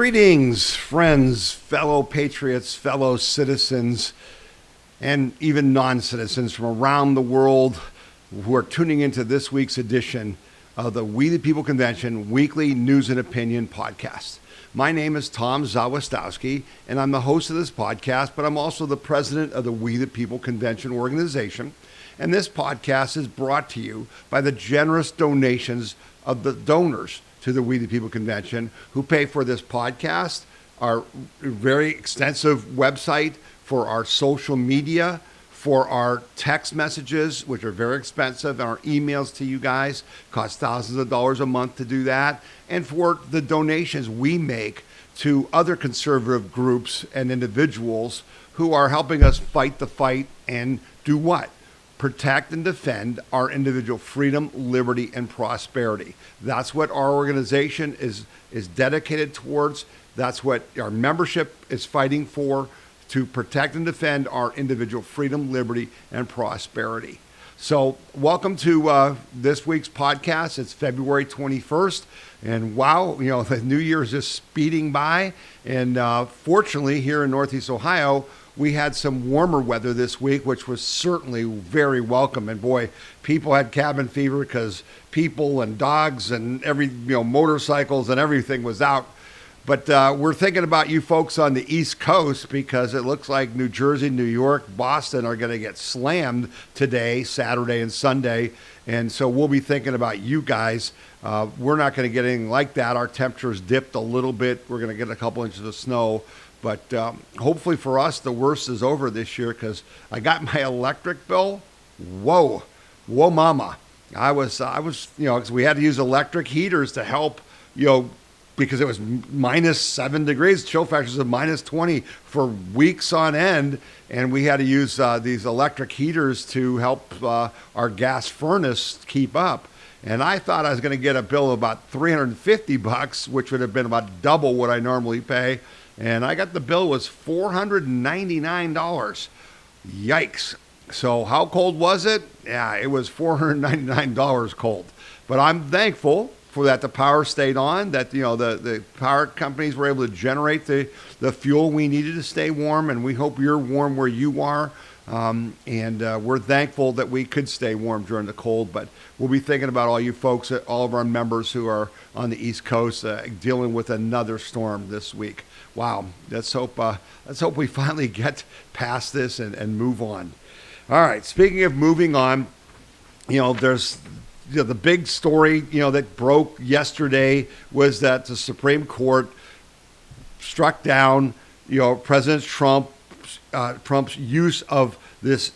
Greetings, friends, fellow patriots, fellow citizens, and even non-citizens from around the world who are tuning into this week's edition of the We the People Convention Weekly News and Opinion Podcast. My name is Tom Zawistowski, and I'm the host of this podcast, but I'm also the president of the We the People Convention organization. And this podcast is brought to you by the generous donations of the donors to the We the People Convention who pay for this podcast, our very extensive website, for our social media, for our text messages, which are very expensive, and our emails to you guys cost thousands of dollars a month to do that, and for the donations we make to other conservative groups and individuals who are helping us fight the fight and do what? Protect and defend our individual freedom, liberty, and prosperity. That's what our organization is dedicated towards. That's what our membership is fighting for, to protect and defend our individual freedom, liberty, and prosperity. So welcome to this week's podcast. It's February 21st. And wow, the new year is just speeding by. And fortunately, here in Northeast Ohio, we had some warmer weather this week, which was certainly very welcome. And boy, people had cabin fever because people and dogs and motorcycles and everything was out. But we're thinking about you folks on the East Coast because it looks like New Jersey, New York, Boston are going to get slammed today, Saturday and Sunday. And so we'll be thinking about you guys. We're not going to get anything like that. Our temperatures dipped a little bit. We're going to get a couple inches of snow. But hopefully for us, the worst is over this year because I got my electric bill. Whoa, mama. I was, because we had to use electric heaters to help, because it was minus 7 degrees, chill factors of minus 20 for weeks on end. And we had to use these electric heaters to help our gas furnace keep up. And I thought I was going to get a bill of about $350, which would have been about double what I normally pay. And I got the bill was $499. Yikes. So how cold was it? Yeah, it was $499 cold. But I'm thankful for that the power stayed on, that the power companies were able to generate the fuel we needed to stay warm, and we hope you're warm where you are. And we're thankful that we could stay warm during the cold, but we'll be thinking about all you folks, all of our members who are on the East Coast dealing with another storm this week. Wow, let's hope we finally get past this and move on. All right, speaking of moving on, there's the big story that broke yesterday was that the Supreme Court struck down President Trump's use of this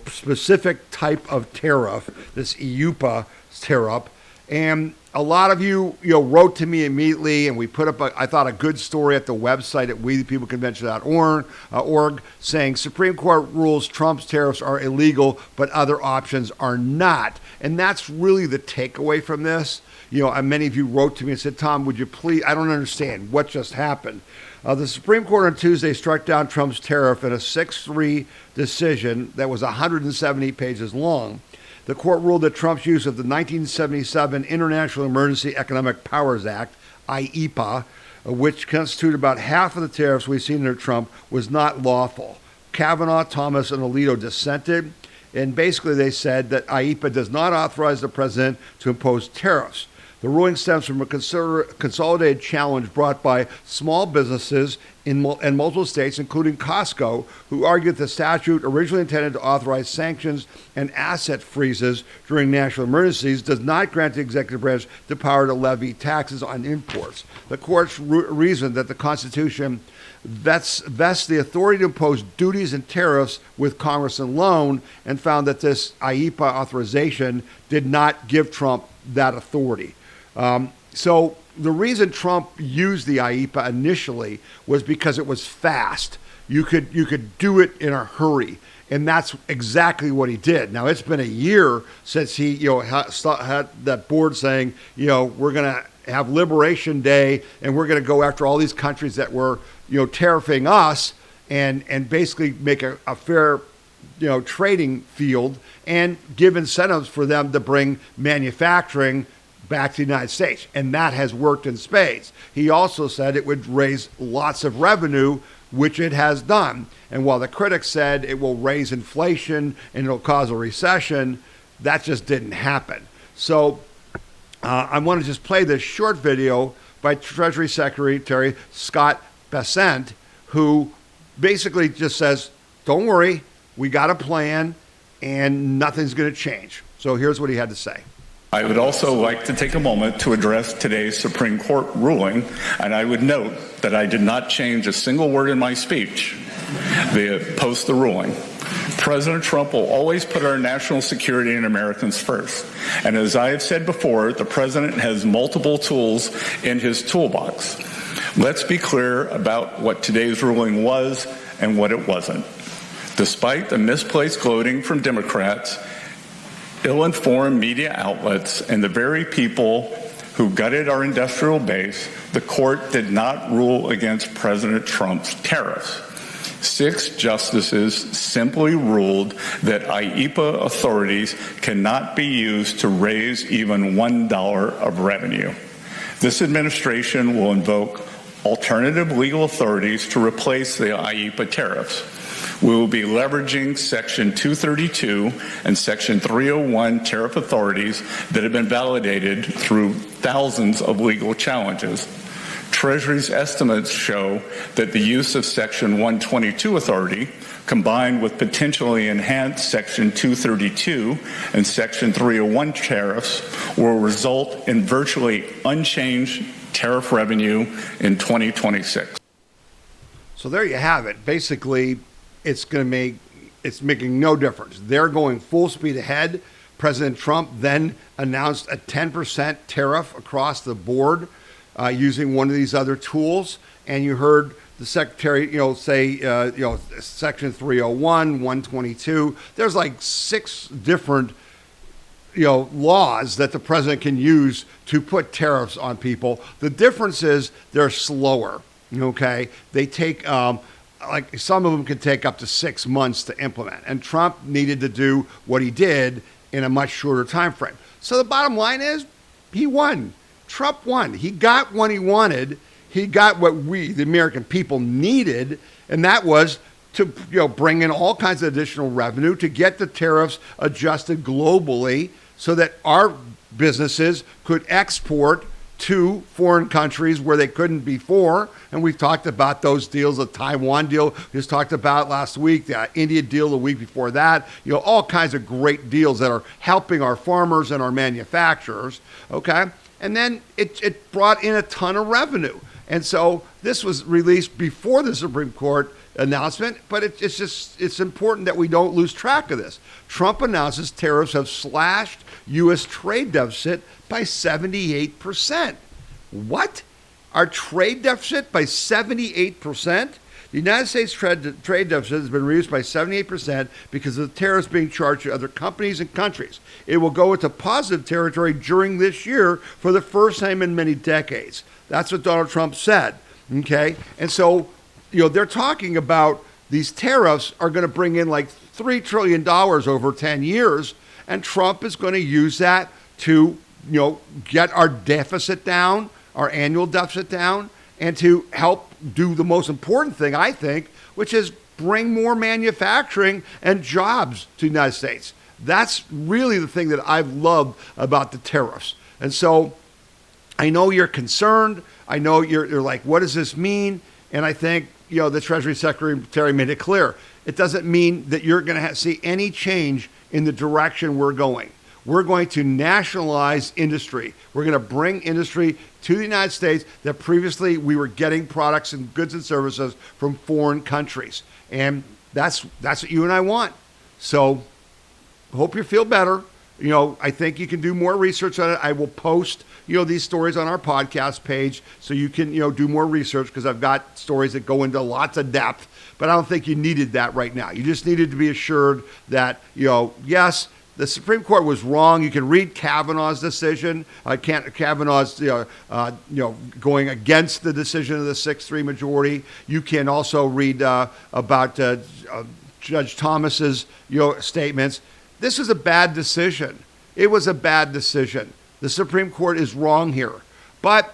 specific type of tariff, this EUPA tariff. And a lot of you wrote to me immediately, and we put up I thought a good story at the website at wethepeopleconvention.org saying Supreme Court rules Trump's tariffs are illegal, but other options are not. And that's really the takeaway from this. Many of you wrote to me and said, Tom, would you please, I don't understand what just happened. The Supreme Court on Tuesday struck down Trump's tariff in a 6-3 decision that was 170 pages long. The court ruled that Trump's use of the 1977 International Emergency Economic Powers Act, IEPA, which constituted about half of the tariffs we've seen under Trump, was not lawful. Kavanaugh, Thomas, and Alito dissented, and basically they said that IEPA does not authorize the president to impose tariffs. The ruling stems from a consolidated challenge brought by small businesses in multiple states, including Costco, who argued the statute originally intended to authorize sanctions and asset freezes during national emergencies does not grant the executive branch the power to levy taxes on imports. The courts reasoned that the Constitution vests the authority to impose duties and tariffs with Congress alone, and found that this IEPA authorization did not give Trump that authority. So the reason Trump used the IEPA initially was because it was fast. You could do it in a hurry, and that's exactly what he did. Now it's been a year since he had that board saying we're going to have Liberation Day and we're going to go after all these countries that were tariffing us and basically make a fair trading field and give incentives for them to bring manufacturing back to the United States. And that has worked in spades. He also said it would raise lots of revenue, which it has done. And while the critics said it will raise inflation and it'll cause a recession, that just didn't happen. So I want to just play this short video by Treasury Secretary Scott Bessent, who basically just says, don't worry, we got a plan and nothing's going to change. So here's what he had to say. I would also like to take a moment to address today's Supreme Court ruling, and I would note that I did not change a single word in my speech post the ruling. President Trump will always put our national security and Americans first. And as I have said before, the president has multiple tools in his toolbox. Let's be clear about what today's ruling was and what it wasn't. Despite the misplaced gloating from Democrats, ill-informed media outlets, and the very people who gutted our industrial base, the court did not rule against President Trump's tariffs. 6 justices simply ruled that IEEPA authorities cannot be used to raise even $1 of revenue. This administration will invoke alternative legal authorities to replace the IEEPA tariffs. We will be leveraging Section 232 and Section 301 tariff authorities that have been validated through thousands of legal challenges. Treasury's estimates show that the use of Section 122 authority, combined with potentially enhanced Section 232 and Section 301 tariffs, will result in virtually unchanged tariff revenue in 2026. So there you have it. Basically, it's making no difference. They're going full speed ahead. President Trump then announced a 10% tariff across the board using one of these other tools. And you heard the secretary, say, Section 301, 122. There's like 6 different, laws that the president can use to put tariffs on people. The difference is they're slower. Okay, they take like some of them can take up to 6 months to implement, and Trump needed to do what he did in a much shorter time frame. So the bottom line is, he won. Trump won. He got what he wanted. He got what we, the American people, needed, and that was to bring in all kinds of additional revenue to get the tariffs adjusted globally so that our businesses could export to foreign countries where they couldn't before. And we've talked about those deals, the Taiwan deal we just talked about last week, the India deal the week before that, all kinds of great deals that are helping our farmers and our manufacturers, okay? And then it brought in a ton of revenue. And so this was released before the Supreme Court announcement, but it's important that we don't lose track of this. Trump announces tariffs have slashed U.S. trade deficit by 78%. What? Our trade deficit by 78%? The United States trade deficit has been reduced by 78% because of the tariffs being charged to other companies and countries. It will go into positive territory during this year for the first time in many decades. That's what Donald Trump said, okay? And so, they're talking about these tariffs are going to bring in like $3 trillion over 10 years, and Trump is going to use that to, get our deficit down, our annual deficit down, and to help do the most important thing, I think, which is bring more manufacturing and jobs to the United States. That's really the thing that I've loved about the tariffs. And so I know you're concerned. I know you're like, what does this mean? And I think, the Treasury Secretary made it clear. It doesn't mean that you're going to see any change in the direction we're going. We're going to nationalize industry. We're going to bring industry to the United States that previously we were getting products and goods and services from foreign countries. And that's what you and I want. So hope you feel better. I think you can do more research on it. I will post, these stories on our podcast page so you can, do more research, because I've got stories that go into lots of depth, but I don't think you needed that right now. You just needed to be assured that, yes, the Supreme Court was wrong. You can read Kavanaugh's decision. Kavanaugh's, going against the decision of the 6-3 majority. You can also read about Judge Thomas's, statements. This is a bad decision. It was a bad decision. The Supreme Court is wrong here. But,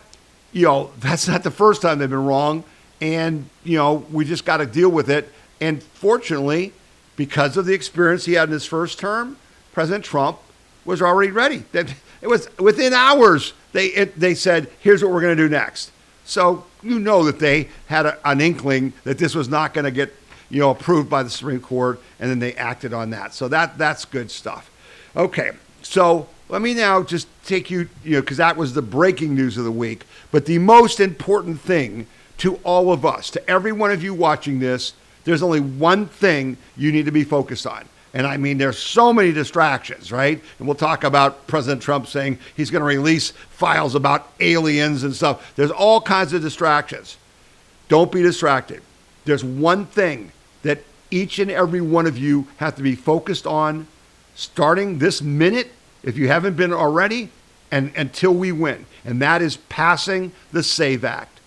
you know, that's not the first time they've been wrong. And, you know, we just got to deal with it. And fortunately, because of the experience he had in his first term, President Trump was already ready. It was within hours they said, here's what we're going to do next. So you know that they had an inkling that this was not going to get, you know, approved by the Supreme Court, and then they acted on that. So that's good stuff. Okay, so let me now just take you, because that was the breaking news of the week. But the most important thing to all of us, to every one of you watching this, there's only one thing you need to be focused on. And I mean, there's so many distractions, right? And we'll talk about President Trump saying he's going to release files about aliens and stuff. There's all kinds of distractions. Don't be distracted. There's one thing that each and every one of you have to be focused on starting this minute, if you haven't been already, and until we win. And that is passing the SAVE Act.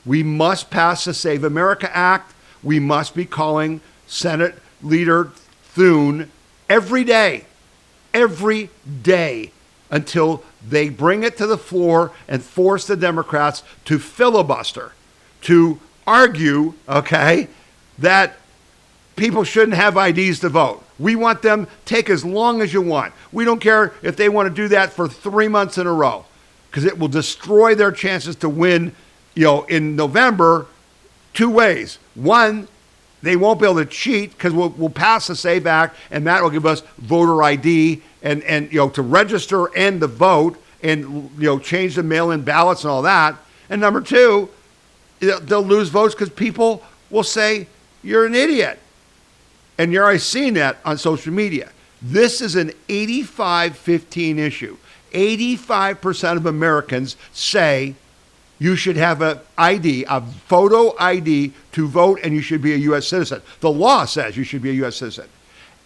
We must pass the Save America Act. We must be calling Senate Leader Thune every day until they bring it to the floor and force the Democrats to filibuster, to argue, okay, that people shouldn't have IDs to vote. We want them, take as long as you want. We don't care if they want to do that for 3 months in a row, because it will destroy their chances to win, in November 2 ways. One, they won't be able to cheat because we'll pass the SAVE Act, and that will give us voter ID and to register and to vote and change the mail-in ballots and all that. And number two, they'll lose votes because people will say you're an idiot, and you're already seeing that on social media. This is an 85-15 issue. 85% of Americans say you should have an ID, a photo ID to vote, and you should be a U.S. citizen. The law says you should be a U.S. citizen.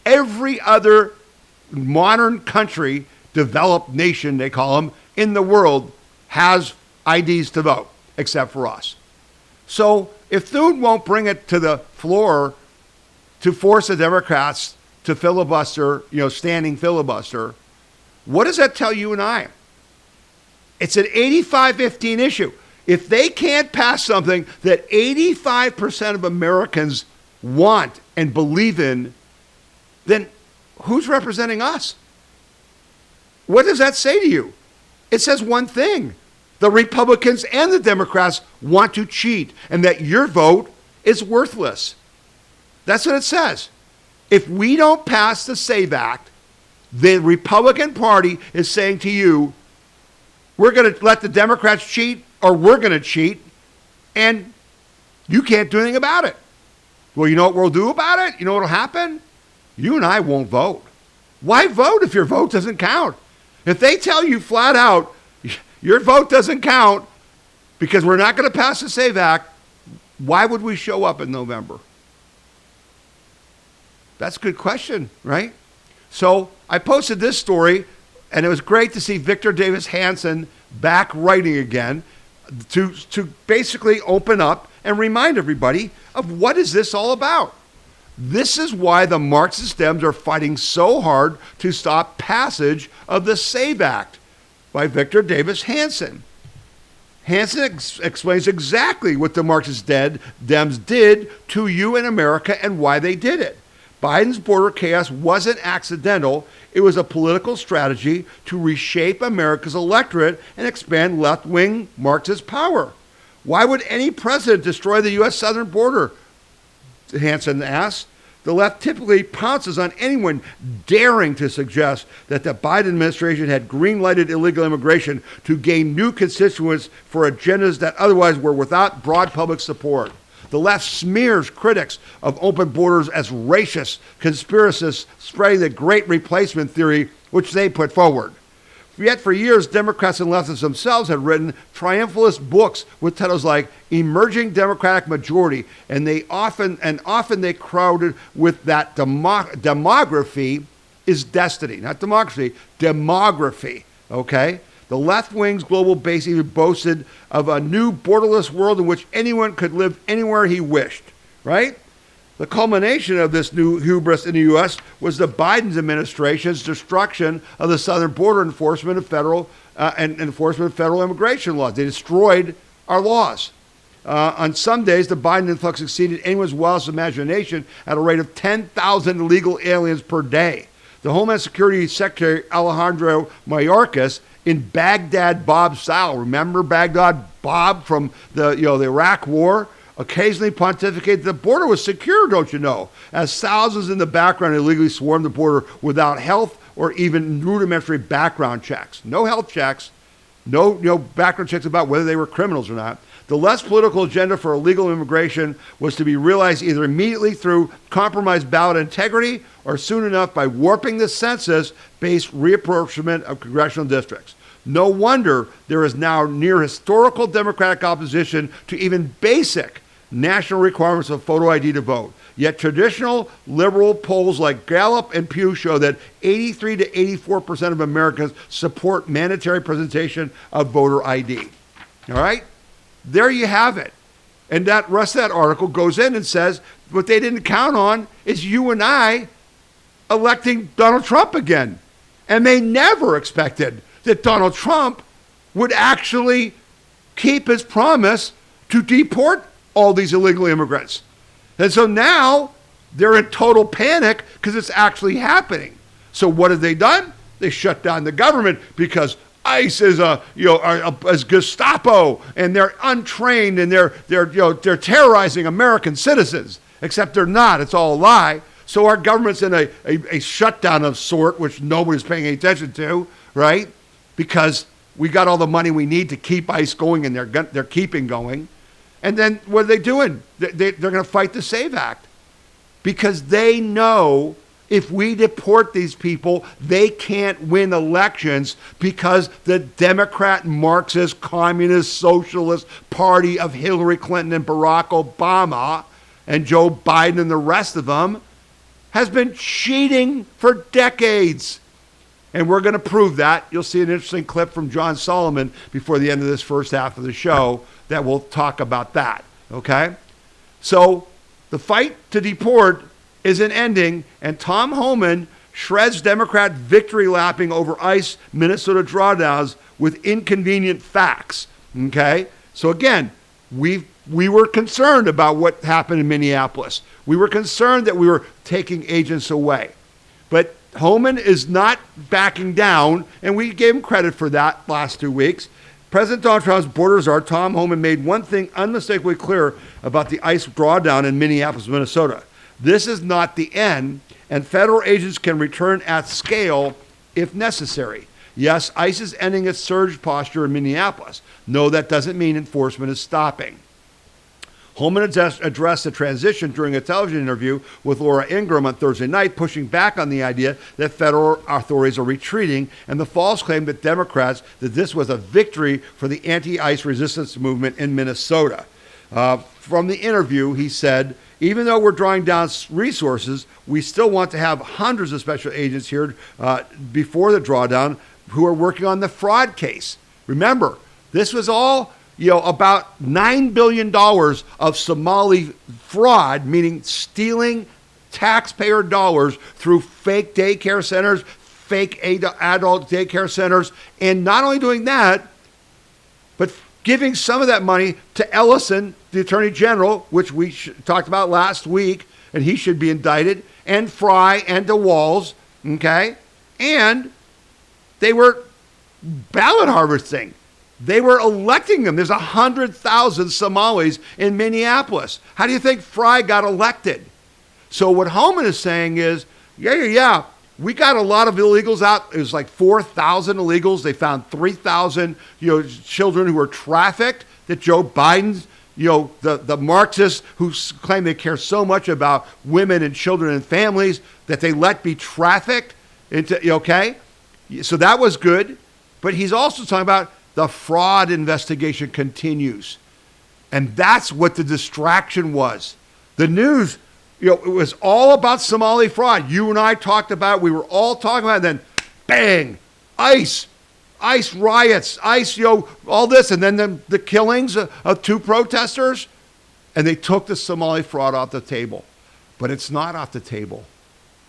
Every other modern country, developed nation, they call them, in the world has IDs to vote, except for us. So if Thune won't bring it to the floor to force the Democrats to filibuster, standing filibuster, what does that tell you and I? It's an 85-15 issue. If they can't pass something that 85% of Americans want and believe in, then who's representing us? What does that say to you? It says one thing. The Republicans and the Democrats want to cheat, and that your vote is worthless. That's what it says. If we don't pass the SAVE Act, the Republican Party is saying to you, we're going to let the Democrats cheat, or we're going to cheat, and you can't do anything about it. Well, you know what we'll do about it? You know what will happen? You and I won't vote. Why vote if your vote doesn't count? If they tell you flat out, your vote doesn't count because we're not going to pass the SAVE Act, why would we show up in November? That's a good question, right? So I posted this story, and it was great to see Victor Davis Hanson back writing again to basically open up and remind everybody of what is this all about. This is why the Marxist Dems are fighting so hard to stop passage of the SAVE Act by Victor Davis Hanson. Hanson explains exactly what the Marxist Dems did to you in America and why they did it. Biden's border chaos wasn't accidental. It was a political strategy to reshape America's electorate and expand left-wing Marxist power. Why would any president destroy the U.S. southern border? Hanson asked. The left typically pounces on anyone daring to suggest that the Biden administration had green-lighted illegal immigration to gain new constituents for agendas that otherwise were without broad public support. The left smears critics of open borders as racist conspiracists spreading the great replacement theory, which they put forward. Yet for years, Democrats and leftists themselves had written triumphalist books with titles like Emerging Democratic Majority, and often they crowded with that demography is destiny, not democracy, demography, okay? The left wing's global base even boasted of a new borderless world in which anyone could live anywhere he wished, right? The culmination of this new hubris in the U.S. was the Biden administration's destruction of the southern border enforcement of federal immigration laws. They destroyed our laws. On some days, the Biden influx exceeded anyone's wildest imagination at a rate of 10,000 illegal aliens per day. The Homeland Security Secretary Alejandro Mayorkas, in Baghdad Bob style, remember Baghdad Bob from the Iraq War, occasionally pontificated the border was secure, don't you know, as thousands in the background illegally swarmed the border without health or even rudimentary background checks. No health checks, no background checks about whether they were criminals or not. The less political agenda for illegal immigration was to be realized either immediately through compromised ballot integrity or soon enough by warping the census-based reapportionment of congressional districts. No wonder there is now near historical Democratic opposition to even basic national requirements of photo ID to vote. Yet traditional liberal polls like Gallup and Pew show that 83 to 84% of Americans support mandatory presentation of voter ID. All right? There you have it. And that rest of that article goes in and says what they didn't count on is you and I electing Donald Trump again. And they never expected that Donald Trump would actually keep his promise to deport all these illegal immigrants. And so now they're in total panic because it's actually happening. So what have they done? They shut down the government because ICE is as Gestapo, and they're untrained, and they're terrorizing American citizens. Except they're not. It's all a lie. So our government's in a shutdown of sort, which nobody's paying any attention to, right? Because we got all the money we need to keep ICE going, and they're keeping going. And then what are they doing? They're going to fight the SAVE Act because they know if we deport these people, they can't win elections because the Democrat, Marxist, Communist, Socialist Party of Hillary Clinton and Barack Obama and Joe Biden and the rest of them has been cheating for decades. And we're going to prove that. You'll see an interesting clip from John Solomon before the end of this first half of the show that will talk about that, okay? So the fight to deport isn't ending, and Tom Homan shreds Democrat victory lapping over ICE Minnesota drawdowns with inconvenient facts, okay? So again, we were concerned about what happened in Minneapolis. We were concerned that we were taking agents away. But Homan is not backing down, and we gave him credit for that last 2 weeks. President Donald Trump's border czar, Tom Homan, made one thing unmistakably clear about the ICE drawdown in Minneapolis, Minnesota. This is not the end, and federal agents can return at scale if necessary. Yes, ICE is ending its surge posture in Minneapolis. No, that doesn't mean enforcement is stopping. Homan addressed the transition during a television interview with Laura Ingraham on Thursday night, pushing back on the idea that federal authorities are retreating and the false claim that Democrats that this was a victory for the anti-ICE resistance movement in Minnesota. From the interview, he said, even though we're drawing down resources, we still want to have hundreds of special agents here before the drawdown who are working on the fraud case. Remember, this was all about $9 billion of Somali fraud, meaning stealing taxpayer dollars through fake daycare centers, fake adult daycare centers, and not only doing that, but giving some of that money to Ellison, the Attorney General, which we talked about last week, and he should be indicted, and Fry and to Walz, okay? And they were ballot harvesting. They were electing them. There's 100,000 Somalis in Minneapolis. How do you think Fry got elected? So what Homan is saying is, yeah, we got a lot of illegals out. It was like 4,000 illegals. They found 3,000, children who were trafficked that Joe Biden's, the Marxists who claim they care so much about women and children and families that they let be trafficked into, okay? So that was good. But he's also talking about the fraud investigation continues. And that's what the distraction was. The news, it was all about Somali fraud. You and I talked about it. We were all talking about it. And then, bang, ICE riots, ICE, all this. And then the killings of 2 protesters. And they took the Somali fraud off the table. But it's not off the table.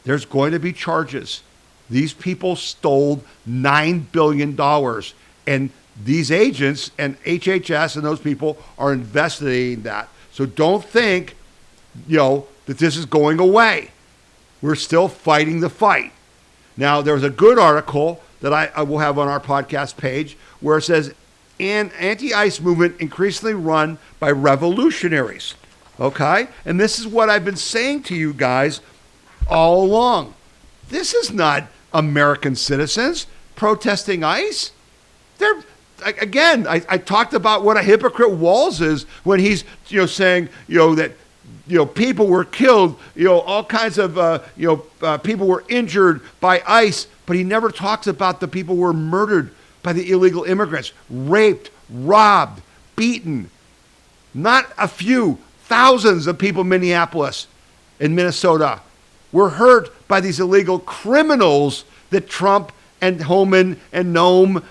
There's going to be charges. These people stole $9 billion. And these agents and HHS and those people are investigating that. So don't think, that this is going away. We're still fighting the fight. Now, there's a good article that I will have on our podcast page where it says, an anti-ICE movement increasingly run by revolutionaries. Okay? And this is what I've been saying to you guys all along. This is not American citizens protesting ICE. I talked about what a hypocrite Walz is when he's, saying, that, people were killed, all kinds of, people were injured by ICE, but he never talks about the people who were murdered by the illegal immigrants, raped, robbed, beaten. Not a few, thousands of people in Minneapolis and Minnesota were hurt by these illegal criminals that Trump and Homan and Noam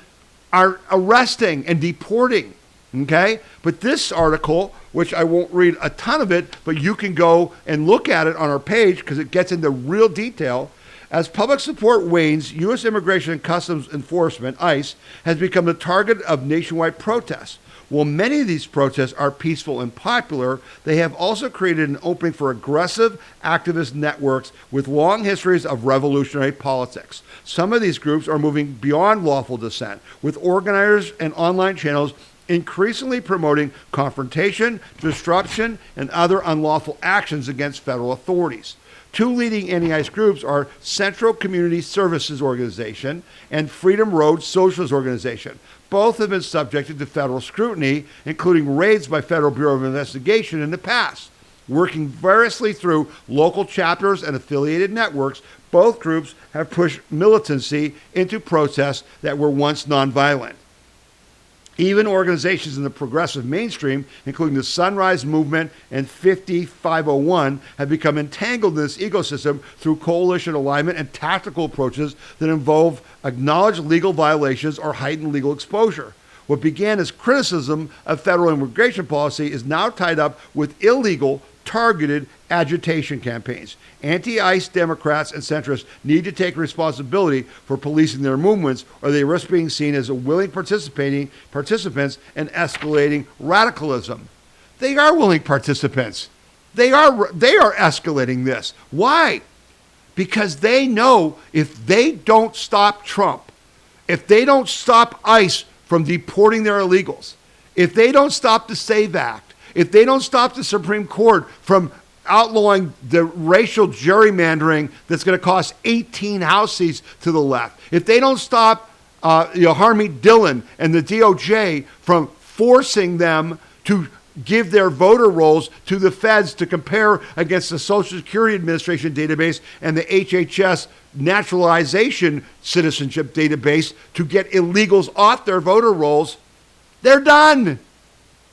are arresting and deporting, okay? But this article, which I won't read a ton of it, but you can go and look at it on our page because it gets into real detail. As public support wanes, U.S. Immigration and Customs Enforcement, ICE, has become the target of nationwide protests. While many of these protests are peaceful and popular, they have also created an opening for aggressive activist networks with long histories of revolutionary politics. Some of these groups are moving beyond lawful dissent, with organizers and online channels increasingly promoting confrontation, disruption, and other unlawful actions against federal authorities. Two leading anti-ICE groups are Central Community Services Organization and Freedom Road Socialist Organization. Both have been subjected to federal scrutiny, including raids by Federal Bureau of Investigation in the past. Working variously through local chapters and affiliated networks, both groups have pushed militancy into protests that were once nonviolent. Even organizations in the progressive mainstream, including the Sunrise Movement and 5501, have become entangled in this ecosystem through coalition alignment and tactical approaches that involve acknowledged legal violations or heightened legal exposure. What began as criticism of federal immigration policy is now tied up with illegal, targeted agitation campaigns. Anti-ICE Democrats and centrists need to take responsibility for policing their movements, or they risk being seen as willing participants and escalating radicalism. They are willing participants. They are escalating this. Why? Because they know if they don't stop Trump, if they don't stop ICE from deporting their illegals, if they don't stop the SAVE Act, if they don't stop the Supreme Court from outlawing the racial gerrymandering that's going to cost 18 House seats to the left, if they don't stop Harmeet Dillon and the DOJ from forcing them to give their voter rolls to the feds to compare against the Social Security Administration database and the HHS naturalization citizenship database to get illegals off their voter rolls, they're done.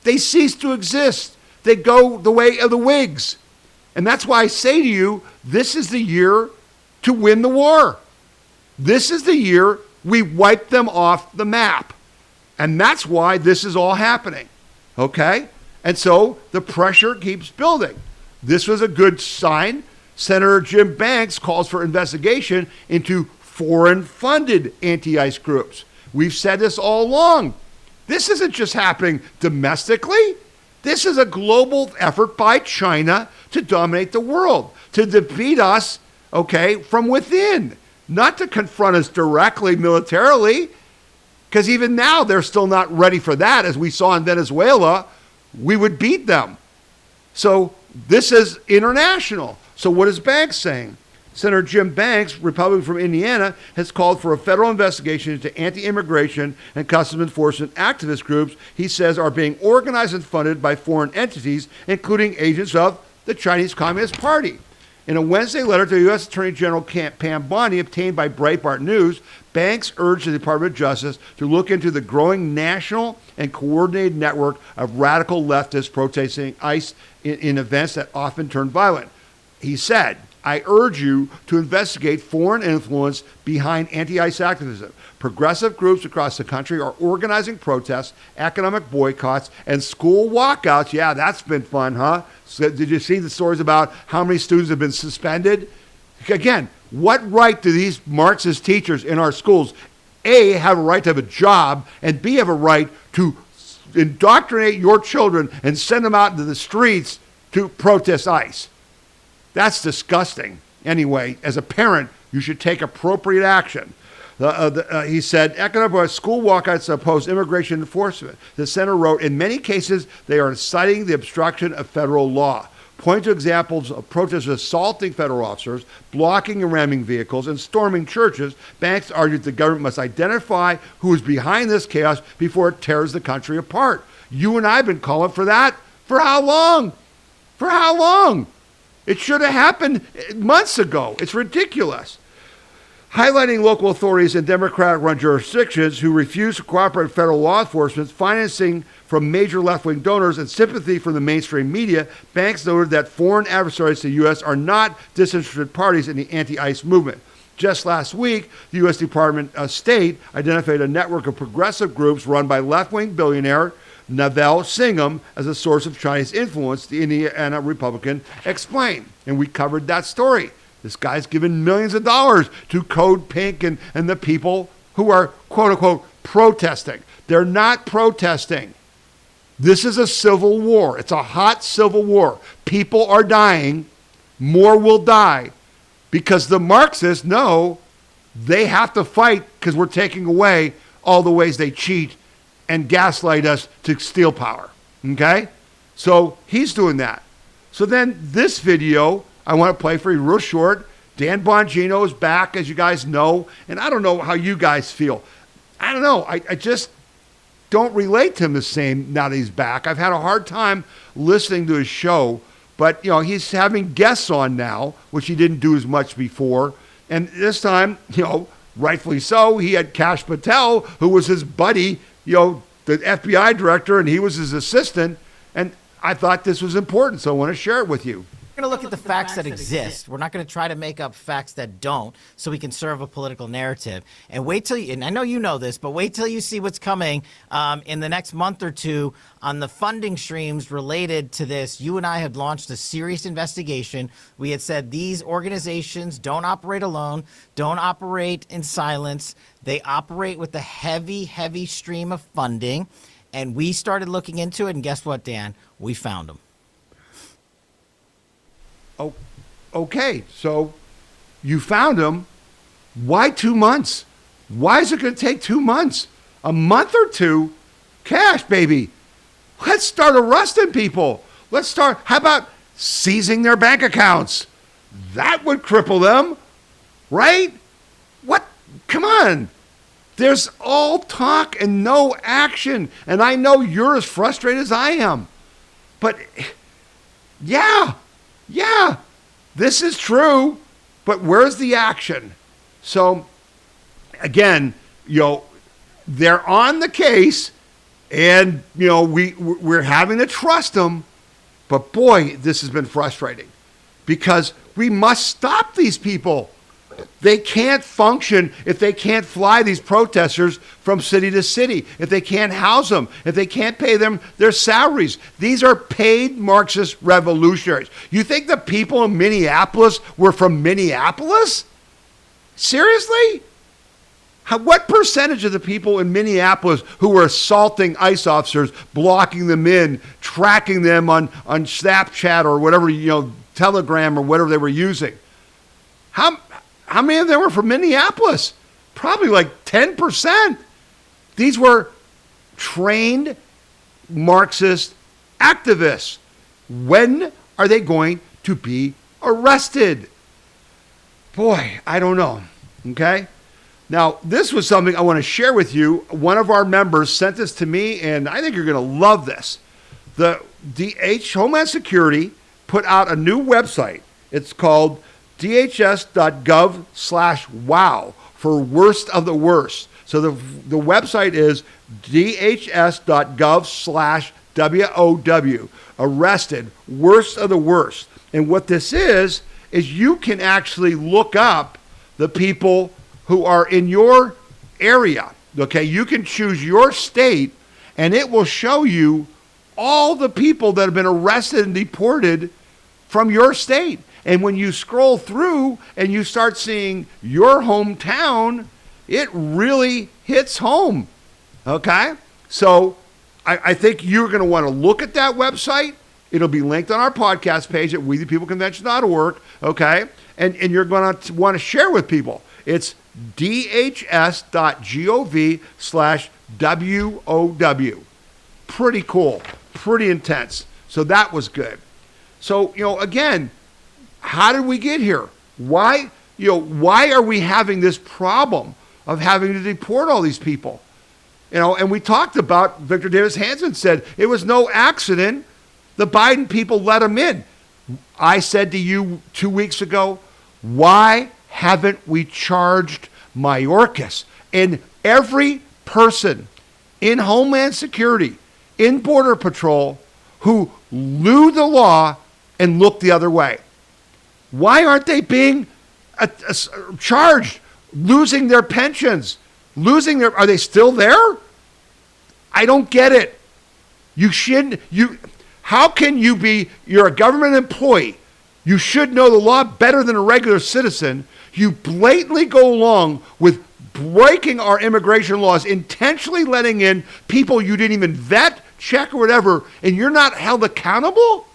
They cease to exist. They go the way of the Whigs. And that's why I say to you, this is the year to win the war. This is the year we wipe them off the map. And that's why this is all happening. Okay? And so the pressure keeps building. This was a good sign. Senator Jim Banks calls for investigation into foreign-funded anti-ICE groups. We've said this all along. This isn't just happening domestically. This is a global effort by China to dominate the world, to defeat us, from within, not to confront us directly militarily, because even now they're still not ready for that. As we saw in Venezuela, we would beat them. So this is international. So what is Banks saying? Senator Jim Banks, Republican from Indiana, has called for a federal investigation into anti-immigration and customs enforcement activist groups he says are being organized and funded by foreign entities, including agents of the Chinese Communist Party. In a Wednesday letter to U.S. Attorney General Pam Bondi obtained by Breitbart News, Banks urged the Department of Justice to look into the growing national and coordinated network of radical leftists protesting ICE in events that often turn violent. He said, I urge you to investigate foreign influence behind anti-ICE activism. Progressive groups across the country are organizing protests, economic boycotts, and school walkouts. Yeah, that's been fun, huh? So, did you see the stories about how many students have been suspended? Again, what right do these Marxist teachers in our schools, A, have a right to have a job, and B, have a right to indoctrinate your children and send them out into the streets to protest ICE? That's disgusting. Anyway, as a parent, you should take appropriate action. He said, economic school walkouts oppose immigration enforcement. The center wrote, in many cases, they are inciting the obstruction of federal law. Point to examples of protesters assaulting federal officers, blocking and ramming vehicles, and storming churches. Banks argued the government must identify who is behind this chaos before it tears the country apart. You and I have been calling for that for how long? For how long? It should have happened months ago. It's ridiculous. Highlighting local authorities in Democratic-run jurisdictions who refuse to cooperate with federal law enforcement, financing from major left-wing donors, and sympathy from the mainstream media, banks noted that foreign adversaries to the U.S. are not disinterested parties in the anti-ICE movement. Just last week, the U.S. Department of State identified a network of progressive groups run by left-wing billionaire Naval Singham as a source of Chinese influence, the Indiana Republican explained. And we covered that story. This guy's given millions of dollars to Code Pink and the people who are, quote unquote, protesting. They're not protesting. This is a civil war. It's a hot civil war. People are dying. More will die because the Marxists know they have to fight because we're taking away all the ways they cheat and gaslight us to steal power. Okay? So he's doing that. So then this video I want to play for you real short. Dan Bongino is back, as you guys know, and I don't know how you guys feel. I don't know. I just don't relate to him the same now that he's back. I've had a hard time listening to his show, but you know he's having guests on now, which he didn't do as much before. And this time, you know, rightfully so, he had Kash Patel, who was his buddy, you know, the FBI director, and he was his assistant. And I thought this was important, so I want to share it with you. We're going to look at the facts that exist. We're not going to try to make up facts that don't so we can serve a political narrative. And wait till you, and I know you know this, but wait till you see what's coming in the next month or two on the funding streams related to this. You and I had launched a serious investigation. We had said these organizations don't operate alone, don't operate in silence. They operate with a heavy, heavy stream of funding. And we started looking into it, and guess what, Dan? We found them. Oh, okay, so you found him. Why 2 months? Why is it going to take 2 months? A month or two? Cash, baby. Let's start arresting people. Let's start, how about seizing their bank accounts? That would cripple them, right? What? Come on. There's all talk and no action. And I know you're as frustrated as I am. But yeah, this is true. But where's the action? So again, you know, they're on the case and, you know, we're having to trust them. But boy, this has been frustrating because we must stop these people. They can't function if they can't fly these protesters from city to city, if they can't house them, if they can't pay them their salaries. These are paid Marxist revolutionaries. You think the people in Minneapolis were from Minneapolis? Seriously? What percentage of the people in Minneapolis who were assaulting ICE officers, blocking them in, tracking them on Snapchat or whatever, you know, Telegram or whatever they were using? How many of them were from Minneapolis? Probably like 10%. These were trained Marxist activists. When are they going to be arrested? Boy, I don't know. Okay? Now, this was something I want to share with you. One of our members sent this to me, and I think you're going to love this. The Homeland Security put out a new website. It's called dhs.gov/wow for worst of the worst. So the website is dhs.gov/WOW, arrested, worst of the worst. And what this is is you can actually look up the people who are in your area. Okay, you can choose your state, and it will show you all the people that have been arrested and deported from your state. And when you scroll through and you start seeing your hometown, it really hits home. Okay? So I think you're going to want to look at that website. It'll be linked on our podcast page at wethepeopleconvention.org. Okay? And you're going to want to share with people. It's dhs.gov/WOW. Pretty cool. Pretty intense. So that was good. So, again, how did we get here? Why are we having this problem of having to deport all these people? And we talked about, Victor Davis Hanson said, it was no accident the Biden people let them in. I said to you 2 weeks ago, why haven't we charged Mayorkas? And every person in Homeland Security, in Border Patrol, who knew the law and looked the other way. Why aren't they being charged, losing their pensions, are they still there? I don't get it. How can you're a government employee. You should know the law better than a regular citizen. You blatantly go along with breaking our immigration laws, intentionally letting in people you didn't even vet, check, or whatever, and you're not held accountable?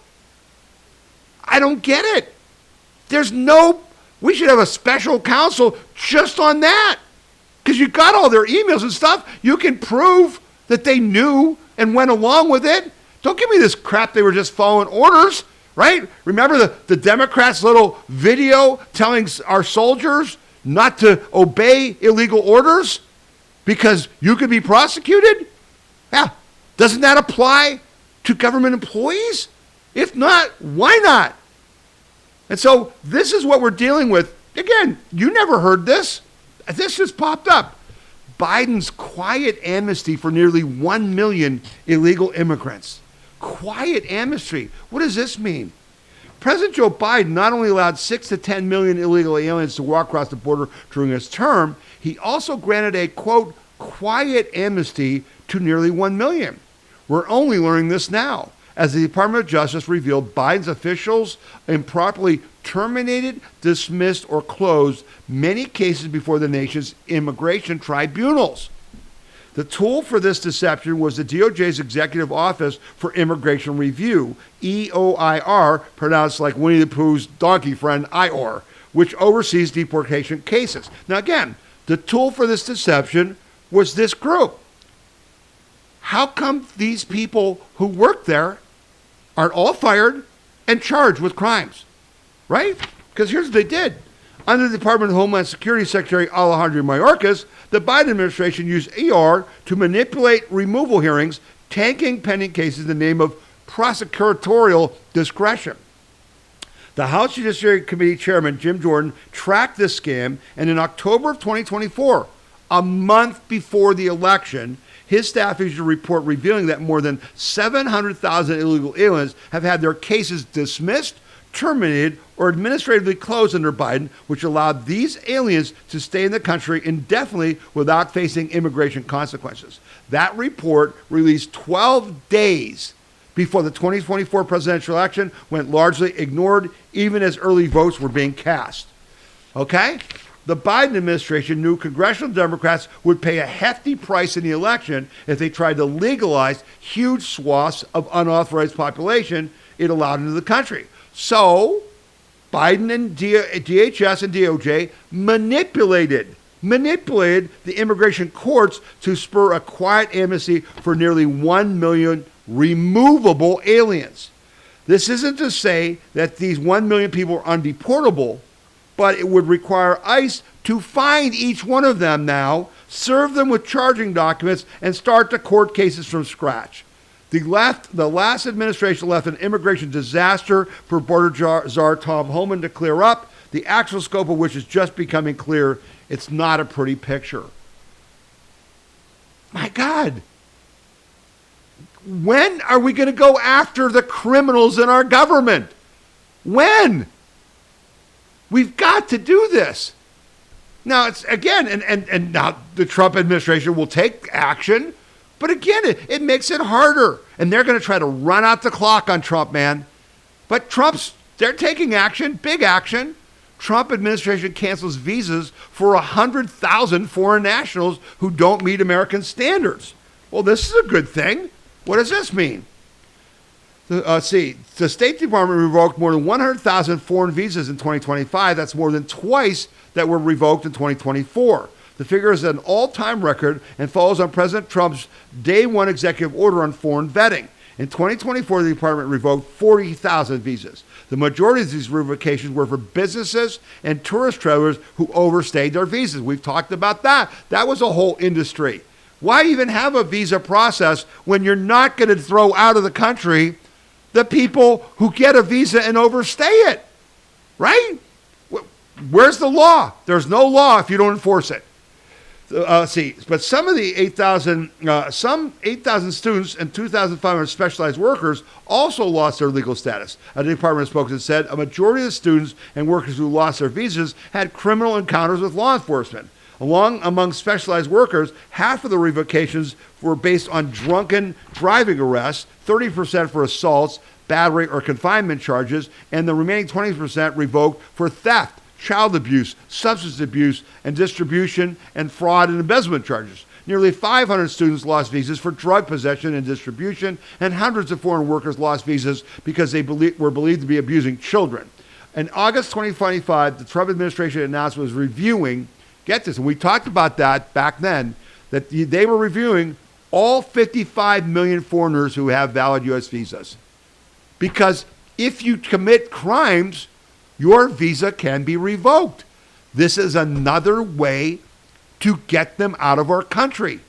I don't get it. We should have a special counsel just on that. Because you got all their emails and stuff. You can prove that they knew and went along with it. Don't give me this crap they were just following orders, right? Remember the Democrats' little video telling our soldiers not to obey illegal orders because you could be prosecuted? Yeah. Doesn't that apply to government employees? If not, why not? And so this is what we're dealing with. Again, you never heard this. This just popped up. Biden's quiet amnesty for nearly 1 million illegal immigrants. Quiet amnesty. What does this mean? President Joe Biden not only allowed 6 to 10 million illegal aliens to walk across the border during his term, he also granted a, quote, quiet amnesty to nearly 1 million. We're only learning this now, as the Department of Justice revealed Biden's officials improperly terminated, dismissed, or closed many cases before the nation's immigration tribunals. The tool for this deception was the DOJ's Executive Office for Immigration Review, EOIR, pronounced like Winnie the Pooh's donkey friend, IOR, which oversees deportation cases. Now again, the tool for this deception was this group. How come these people who work there aren't all fired and charged with crimes? Right? Because here's what they did. Under the Department of Homeland Security Secretary Alejandro Mayorkas, the Biden administration used ER to manipulate removal hearings, tanking pending cases in the name of prosecutorial discretion. The House Judiciary Committee Chairman Jim Jordan tracked this scam, and in October of 2024, a month before the election, his staff issued a report revealing that more than 700,000 illegal aliens have had their cases dismissed, terminated, or administratively closed under Biden, which allowed these aliens to stay in the country indefinitely without facing immigration consequences. That report, released 12 days before the 2024 presidential election, went largely ignored, even as early votes were being cast. Okay? The Biden administration knew congressional Democrats would pay a hefty price in the election if they tried to legalize huge swaths of unauthorized population it allowed into the country. So, Biden and DHS and DOJ manipulated the immigration courts to spur a quiet amnesty for nearly 1 million removable aliens. This isn't to say that these 1 million people are undeportable, but it would require ICE to find each one of them now, serve them with charging documents, and start the court cases from scratch. The last administration left an immigration disaster for border czar Tom Homan to clear up, the actual scope of which is just becoming clear. It's not a pretty picture. My God. When are we going to go after the criminals in our government? When? We've got to do this. Now, it's again, and now the Trump administration will take action, but again, it makes it harder. And they're going to try to run out the clock on Trump, man. But they're taking action, big action. Trump administration cancels visas for 100,000 foreign nationals who don't meet American standards. Well, this is a good thing. What does this mean? The State Department revoked more than 100,000 foreign visas in 2025. That's more than twice that were revoked in 2024. The figure is an all-time record and follows on President Trump's day one executive order on foreign vetting. In 2024, the department revoked 40,000 visas. The majority of these revocations were for businesses and tourist travelers who overstayed their visas. We've talked about that. That was a whole industry. Why even have a visa process when you're not going to throw out of the country the people who get a visa and overstay it? Right? Where's the law? There's no law if you don't enforce it. But some of the 8,000 students and 2,500 specialized workers also lost their legal status. A department spokesman said a majority of the students and workers who lost their visas had criminal encounters with law enforcement. Among specialized workers, half of the revocations were based on drunken driving arrests, 30% for assaults, battery, or confinement charges, and the remaining 20% revoked for theft, child abuse, substance abuse, and distribution, and fraud and embezzlement charges. Nearly 500 students lost visas for drug possession and distribution, and hundreds of foreign workers lost visas because they were believed to be abusing children. In August 2025, the Trump administration announced it was reviewing, get this, and we talked about that back then, that they were reviewing all 55 million foreigners who have valid U.S. visas. Because if you commit crimes, your visa can be revoked. This is another way to get them out of our country.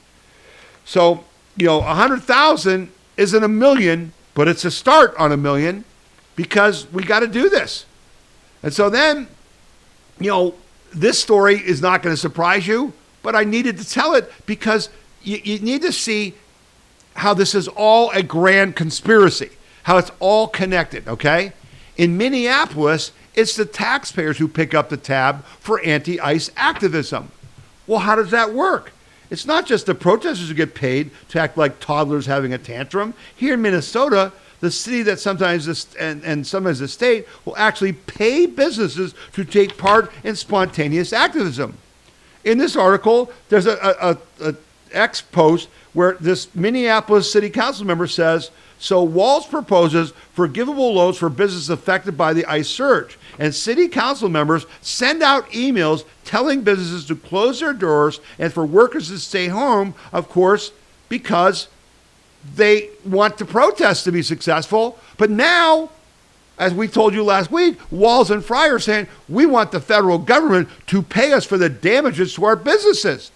So, 100,000 isn't a million, but it's a start on a million because we got to do this. And so then, this story is not going to surprise you, but I needed to tell it because you need to see how this is all a grand conspiracy, how it's all connected, okay? In Minneapolis, it's the taxpayers who pick up the tab for anti-ICE activism. Well, how does that work? It's not just the protesters who get paid to act like toddlers having a tantrum. Here in Minnesota, the city that sometimes and sometimes the state will actually pay businesses to take part in spontaneous activism. In this article, there's a X post where this Minneapolis city council member says, so Walz proposes forgivable loans for businesses affected by the ICE surge. And city council members send out emails telling businesses to close their doors and for workers to stay home, of course, because they want the protests to be successful. But now, as we told you last week, Walz and Fryer are saying, we want the federal government to pay us for the damages to our businesses.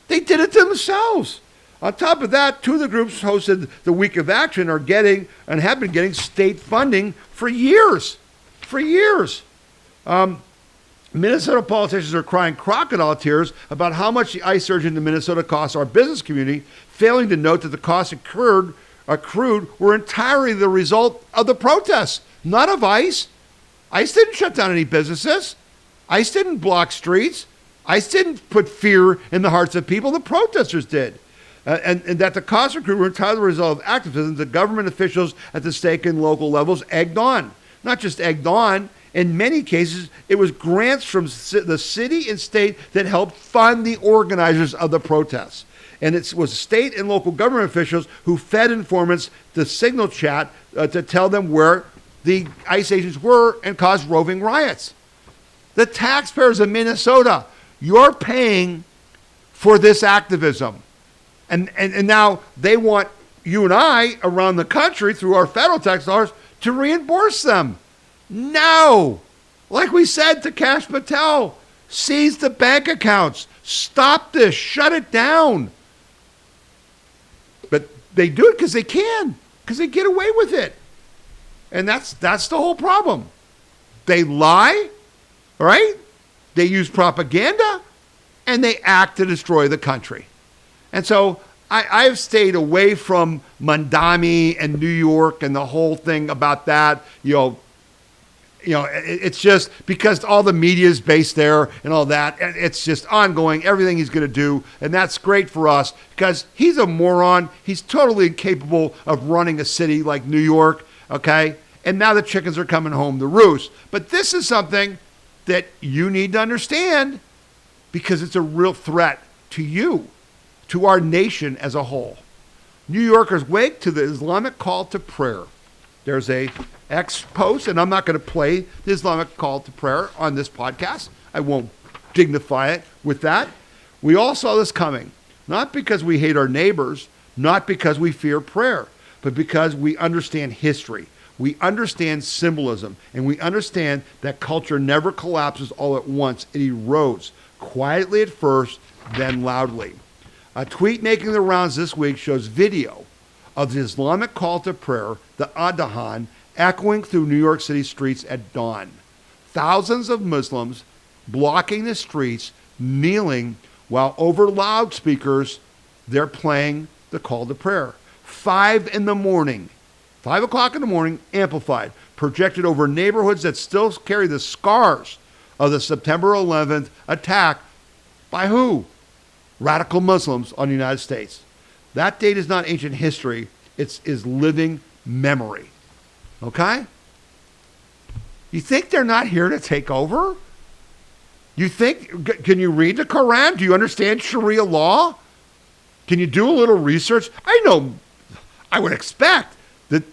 They did it themselves. On top of that, two of the groups hosted the Week of Action are getting and have been getting state funding for years. For years. Minnesota politicians are crying crocodile tears about how much the ICE surge into Minnesota costs our business community, failing to note that the costs accrued were entirely the result of the protests, not of ICE. ICE didn't shut down any businesses. ICE didn't block streets. ICE didn't put fear in the hearts of people. The protesters did. And that the costs accrued were entirely the result of activism the government officials at the state and local levels egged on. Not just egged on. In many cases, it was grants from the city and state that helped fund the organizers of the protests. And it was state and local government officials who fed informants the signal chat to tell them where the ICE agents were and caused roving riots. The taxpayers of Minnesota, you're paying for this activism. And now they want you and I around the country through our federal tax dollars to reimburse them. No. Like we said to Kash Patel, seize the bank accounts. Stop this. Shut it down. But they do it because they can, because they get away with it. And that's the whole problem. They lie, right? They use propaganda, and they act to destroy the country. And so I've stayed away from Mandami and New York and the whole thing about that. It's just because all the media is based there and all that. It's just ongoing, everything he's going to do. And that's great for us because he's a moron. He's totally incapable of running a city like New York, okay? And now the chickens are coming home to roost. But this is something that you need to understand because it's a real threat to you, to our nation as a whole. New Yorkers wake to the Islamic call to prayer. There's a X post, and I'm not going to play the Islamic call to prayer on this podcast. I won't dignify it with that. We all saw this coming, not because we hate our neighbors, not because we fear prayer, but because we understand history. We understand symbolism, and we understand that culture never collapses all at once. It erodes, quietly at first, then loudly. A tweet making the rounds this week shows video of the Islamic call to prayer, the Adhan, echoing through New York City streets at dawn. Thousands of Muslims blocking the streets, kneeling, while over loudspeakers, they're playing the call to prayer. 5 o'clock in the morning, amplified, projected over neighborhoods that still carry the scars of the September 11th attack by who? Radical Muslims on the United States. That date is not ancient history. It is living memory. Okay? You think they're not here to take over? You think, can you read the Quran? Do you understand Sharia law? Can you do a little research? I would expect that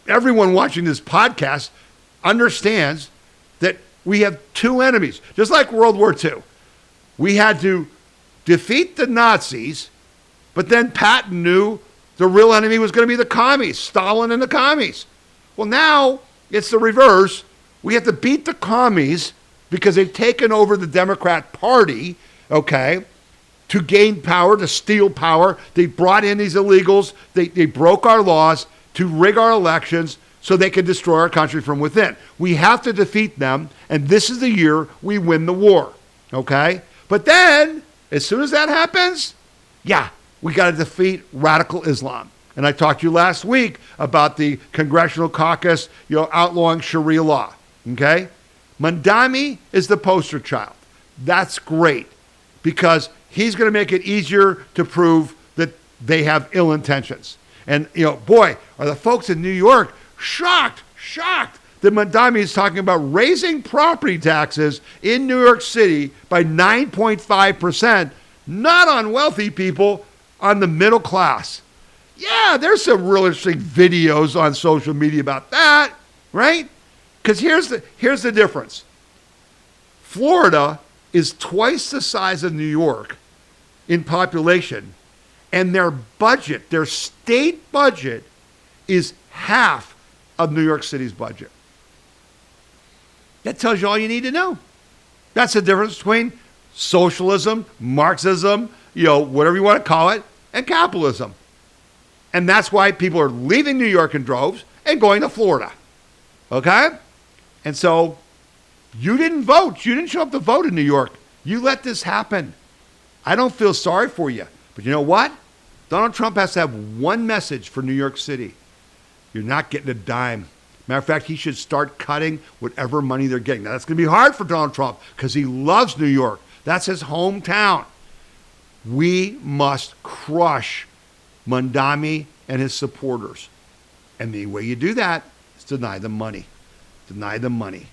everyone watching this podcast understands that we have two enemies. Just like World War II. We had to defeat the Nazis, but then Patton knew the real enemy was going to be the commies, Stalin and the commies. Well, now it's the reverse. We have to beat the commies because they've taken over the Democrat Party, okay, to gain power, to steal power. They brought in these illegals. They broke our laws to rig our elections so they could destroy our country from within. We have to defeat them, and this is the year we win the war, okay? But then, as soon as that happens, we got to defeat radical Islam. And I talked to you last week about the Congressional Caucus, outlawing Sharia law, okay? Mandami is the poster child. That's great because he's going to make it easier to prove that they have ill intentions. And, boy, are the folks in New York shocked that Mandami is talking about raising property taxes in New York City by 9.5%, not on wealthy people, on the middle class. Yeah, there's some real interesting videos on social media about that, right? Because here's the difference. Florida is twice the size of New York in population, and their state budget is half of New York City's budget. That tells you all you need to know. That's the difference between socialism, Marxism, whatever you want to call it, and capitalism. And that's why people are leaving New York in droves and going to Florida. Okay? And so you didn't vote. You didn't show up to vote in New York. You let this happen. I don't feel sorry for you. But you know what? Donald Trump has to have one message for New York City. You're not getting a dime. Matter of fact, he should start cutting whatever money they're getting. Now, that's going to be hard for Donald Trump because he loves New York. That's his hometown. We must crush Mandami and his supporters. And the way you do that is deny them money. Deny them money.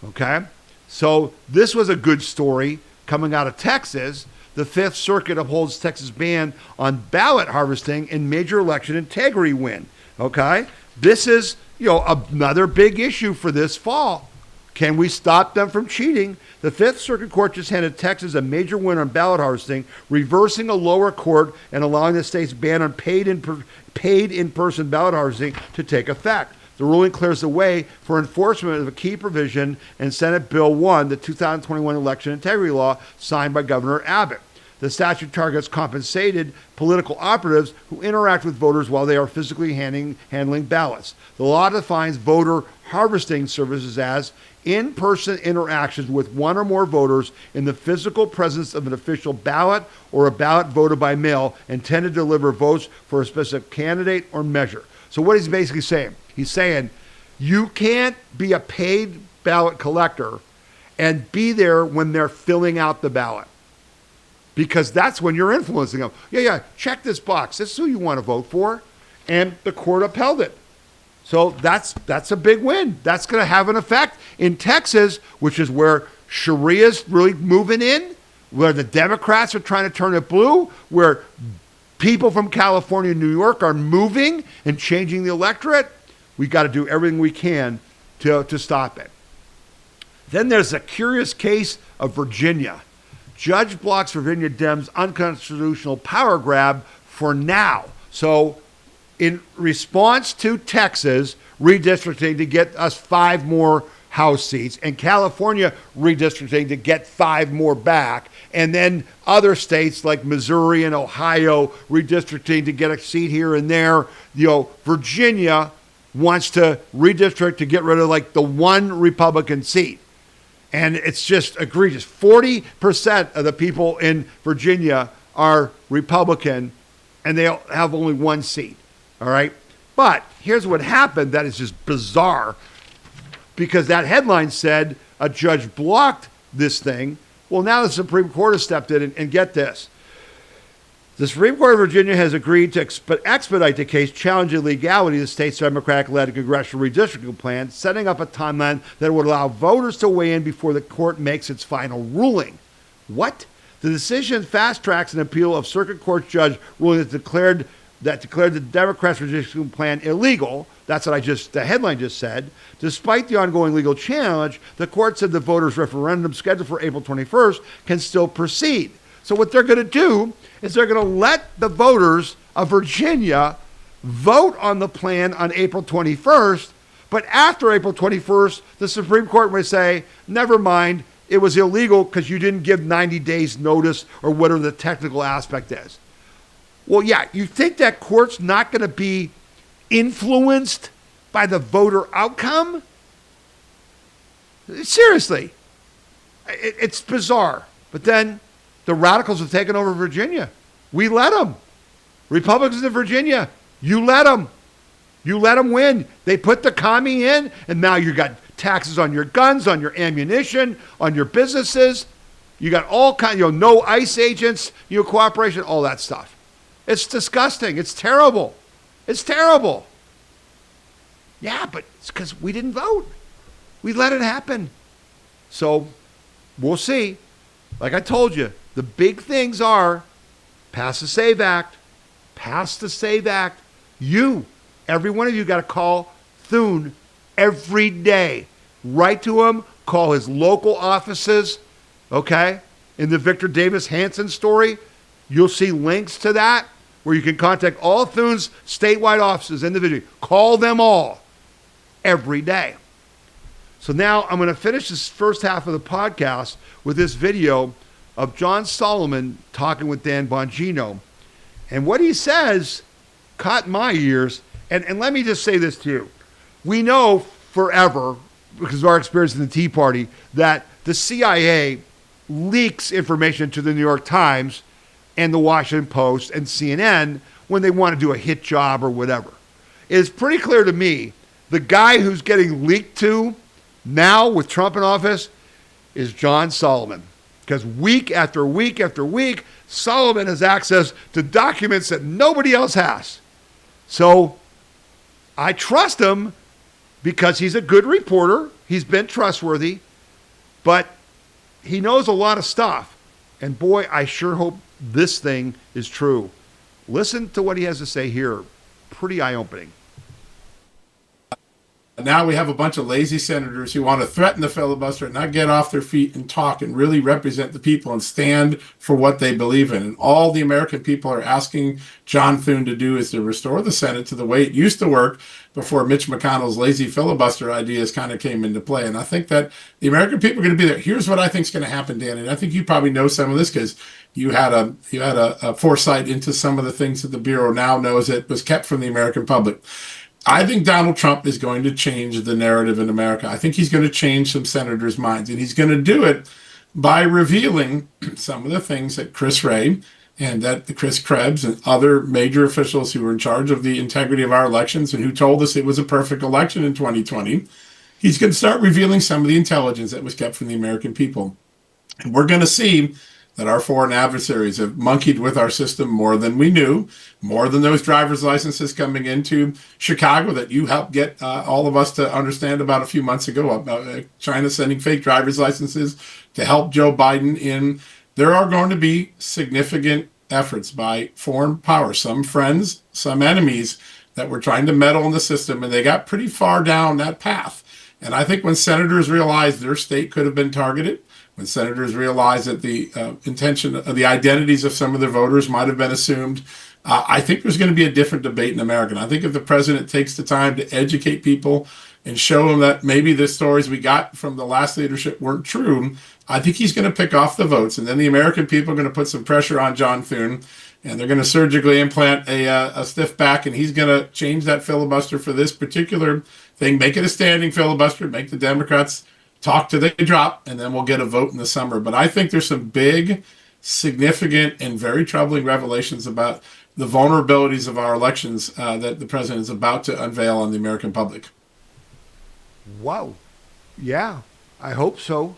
Okay? So this was a good story coming out of Texas. The Fifth Circuit upholds Texas ban on ballot harvesting in major election integrity win. Okay? This is, another big issue for this fall. Can we stop them from cheating? The Fifth Circuit Court just handed Texas a major win on ballot harvesting, reversing a lower court and allowing the state's ban on paid in-person ballot harvesting to take effect. The ruling clears the way for enforcement of a key provision in Senate Bill 1, the 2021 election integrity law signed by Governor Abbott. The statute targets compensated political operatives who interact with voters while they are physically handling ballots. The law defines voter harvesting services as in-person interactions with one or more voters in the physical presence of an official ballot or a ballot voted by mail intended to deliver votes for a specific candidate or measure. So what he's basically saying, he's saying you can't be a paid ballot collector and be there when they're filling out the ballot. Because that's when you're influencing them. Yeah, check this box. This is who you want to vote for. And the court upheld it. So that's a big win. That's going to have an effect in Texas, which is where Sharia's really moving in, where the Democrats are trying to turn it blue, where people from California and New York are moving and changing the electorate. We got to do everything we can to stop it. Then there's a curious case of Virginia. Judge blocks Virginia Dems' unconstitutional power grab for now. So in response to Texas redistricting to get us 5 more House seats, and California redistricting to get 5 more back, and then other states like Missouri and Ohio redistricting to get a seat here and there, Virginia wants to redistrict to get rid of like the 1 Republican seat. And it's just egregious. 40% of the people in Virginia are Republican, and they have only 1 seat. All right? But here's what happened that is just bizarre, because that headline said a judge blocked this thing. Well, now the Supreme Court has stepped in, and get this. The Supreme Court of Virginia has agreed to expedite the case challenging the legality of the state's Democratic-led congressional redistricting plan, setting up a timeline that would allow voters to weigh in before the court makes its final ruling. What? The decision fast-tracks an appeal of Circuit Court judge ruling that declared the Democrats' redistricting plan illegal. That's what the headline just said. Despite the ongoing legal challenge, the court said the voters' referendum scheduled for April 21st can still proceed. So what they're going to do is they're going to let the voters of Virginia vote on the plan on April 21st, but after April 21st, the Supreme Court may say, never mind, it was illegal because you didn't give 90 days notice or whatever the technical aspect is. Well, yeah, you think that court's not going to be influenced by the voter outcome? Seriously. It's bizarre. But then the radicals have taken over Virginia. We let them. Republicans in Virginia, you let them. You let them win. They put the commie in, and now you got taxes on your guns, on your ammunition, on your businesses. You got all kinds, no ICE agents, cooperation, all that stuff. It's disgusting. It's terrible. It's terrible. Yeah, but it's because we didn't vote. We let it happen. So we'll see. Like I told you, the big things are pass the SAVE Act, pass the SAVE Act. Every one of you got to call Thune every day. Write to him, call his local offices, okay? In the Victor Davis Hanson story, you'll see links to that where you can contact all Thune's statewide offices individually. Call them all every day. So now I'm going to finish this first half of the podcast with this video of John Solomon talking with Dan Bongino. And what he says caught my ears. And let me just say this to you. We know forever, because of our experience in the Tea Party, that the CIA leaks information to the New York Times and the Washington Post and CNN when they want to do a hit job or whatever. It's pretty clear to me the guy who's getting leaked to now with Trump in office is John Solomon. Because week after week after week, Solomon has access to documents that nobody else has. So I trust him because he's a good reporter. He's been trustworthy, but he knows a lot of stuff. And boy, I sure hope this thing is true. Listen to what he has to say here. Pretty eye-opening. Now we have a bunch of lazy senators who want to threaten the filibuster and not get off their feet and talk and really represent the people and stand for what they believe in. And all the American people are asking John Thune to do is to restore the Senate to the way it used to work before Mitch McConnell's lazy filibuster ideas kind of came into play. And I think that the American people are going to be there. Here's what I think is going to happen, Dan. And I think you probably know some of this because you had a foresight into some of the things that the Bureau now knows that was kept from the American public. I think Donald Trump is going to change the narrative in America. I think he's going to change some senators' minds, and he's going to do it by revealing some of the things that Chris Wray and that Chris Krebs and other major officials who were in charge of the integrity of our elections and who told us it was a perfect election in 2020. he's going to start revealing some of the intelligence that was kept from the American people. And we're going to see that our foreign adversaries have monkeyed with our system more than we knew, more than those driver's licenses coming into Chicago that you helped get all of us to understand about a few months ago, about China sending fake driver's licenses to help Joe Biden in. There are going to be significant efforts by foreign powers, some friends, some enemies, that were trying to meddle in the system, and they got pretty far down that path. And I think when senators realized their state could have been targeted, when senators realized that the intention of the identities of some of their voters might have been assumed, I think there's going to be a different debate in America. And I think if the president takes the time to educate people and show them that maybe the stories we got from the last leadership weren't true, I think he's going to pick off the votes. And then the American people are going to put some pressure on John Thune, and they're going to surgically implant a stiff back, and he's going to change that filibuster for this particular thing, make it a standing filibuster, make the Democrats talk till they drop, and then we'll get a vote in the summer. But I think there's some big, significant, and very troubling revelations about the vulnerabilities of our elections that the president is about to unveil on the American public. Wow. Yeah, I hope so.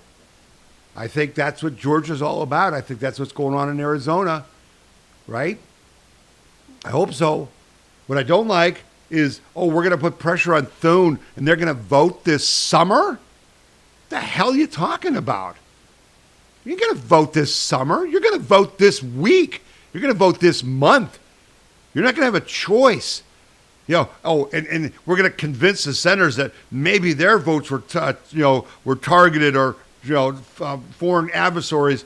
I think that's what Georgia's all about. I think that's what's going on in Arizona, right? I hope so. What I don't like is, we're going to put pressure on Thune and they're going to vote this summer? The hell are you talking about? You're going to vote this summer. You're going to vote this week. You're going to vote this month. You're not going to have a choice. And we're going to convince the senators that maybe their votes were, were targeted, or, foreign adversaries,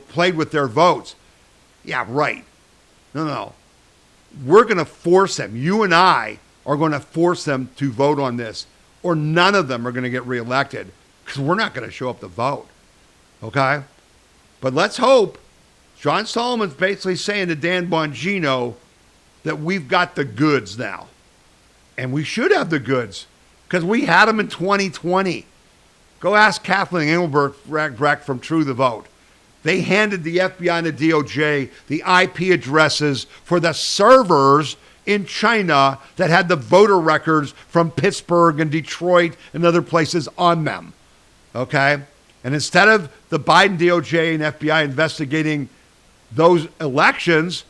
played with their votes. Yeah, right. No. We're going to force them. You and I are going to force them to vote on this, or none of them are going to get reelected, because we're not going to show up to vote. Okay? But let's hope. John Solomon's basically saying to Dan Bongino that we've got the goods now. And we should have the goods, because we had them in 2020. Go ask Kathleen Engelbrecht from True the Vote. They handed the FBI and the DOJ the IP addresses for the servers in China that had the voter records from Pittsburgh and Detroit and other places on them. Okay? And instead of the Biden DOJ and FBI investigating those elections,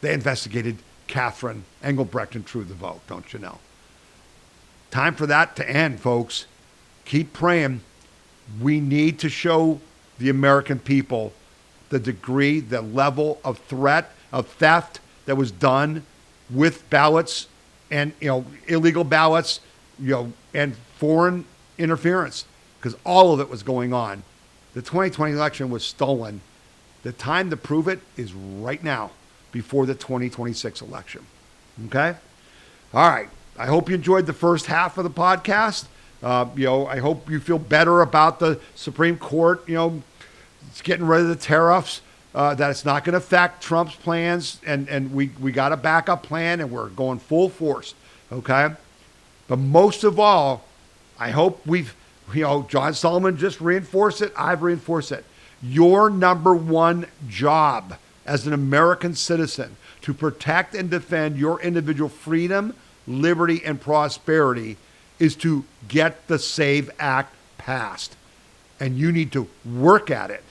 they investigated Catherine Engelbrecht and True the Vote, don't you know? Time for that to end, folks. Keep praying. We need to show the American people the degree, the level of threat, of theft that was done with ballots and, illegal ballots, and foreign interference, because all of it was going on. The 2020 election was stolen. The time to prove it is right now, before the 2026 election. Okay? All right. I hope you enjoyed the first half of the podcast. I hope you feel better about the Supreme Court, it's getting rid of the tariffs, that it's not going to affect Trump's plans, and we got a backup plan, and we're going full force. Okay? But most of all, I hope John Solomon just reinforced it. I've reinforced it. Your number one job as an American citizen to protect and defend your individual freedom, liberty, and prosperity is to get the SAVE Act passed. And you need to work at it,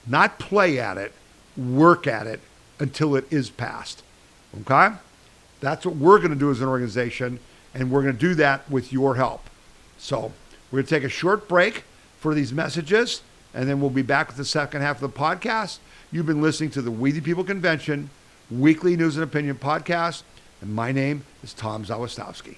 not play at it, work at it until it is passed. Okay? That's what we're going to do as an organization, and we're going to do that with your help. So we're going to take a short break for these messages, and then we'll be back with the second half of the podcast. You've been listening to the We the People Convention weekly news and opinion podcast, and my name is Tom Zawistowski.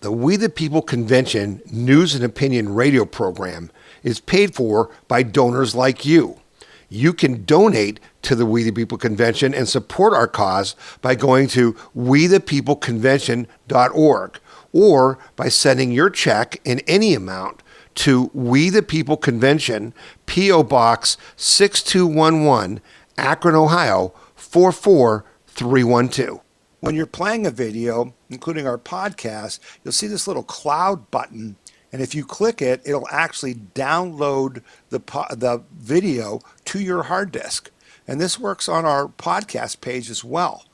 The We the People Convention news and opinion radio program is paid for by donors like you. You can donate to the We the People Convention and support our cause by going to wethepeopleconvention.org, or by sending your check in any amount to We the People Convention, P.O. Box 6211, Akron, Ohio 44312. When you're playing a video, including our podcast, you'll see this little cloud button, and if you click it, it'll actually download the video to your hard disk. And this works on our podcast page as well.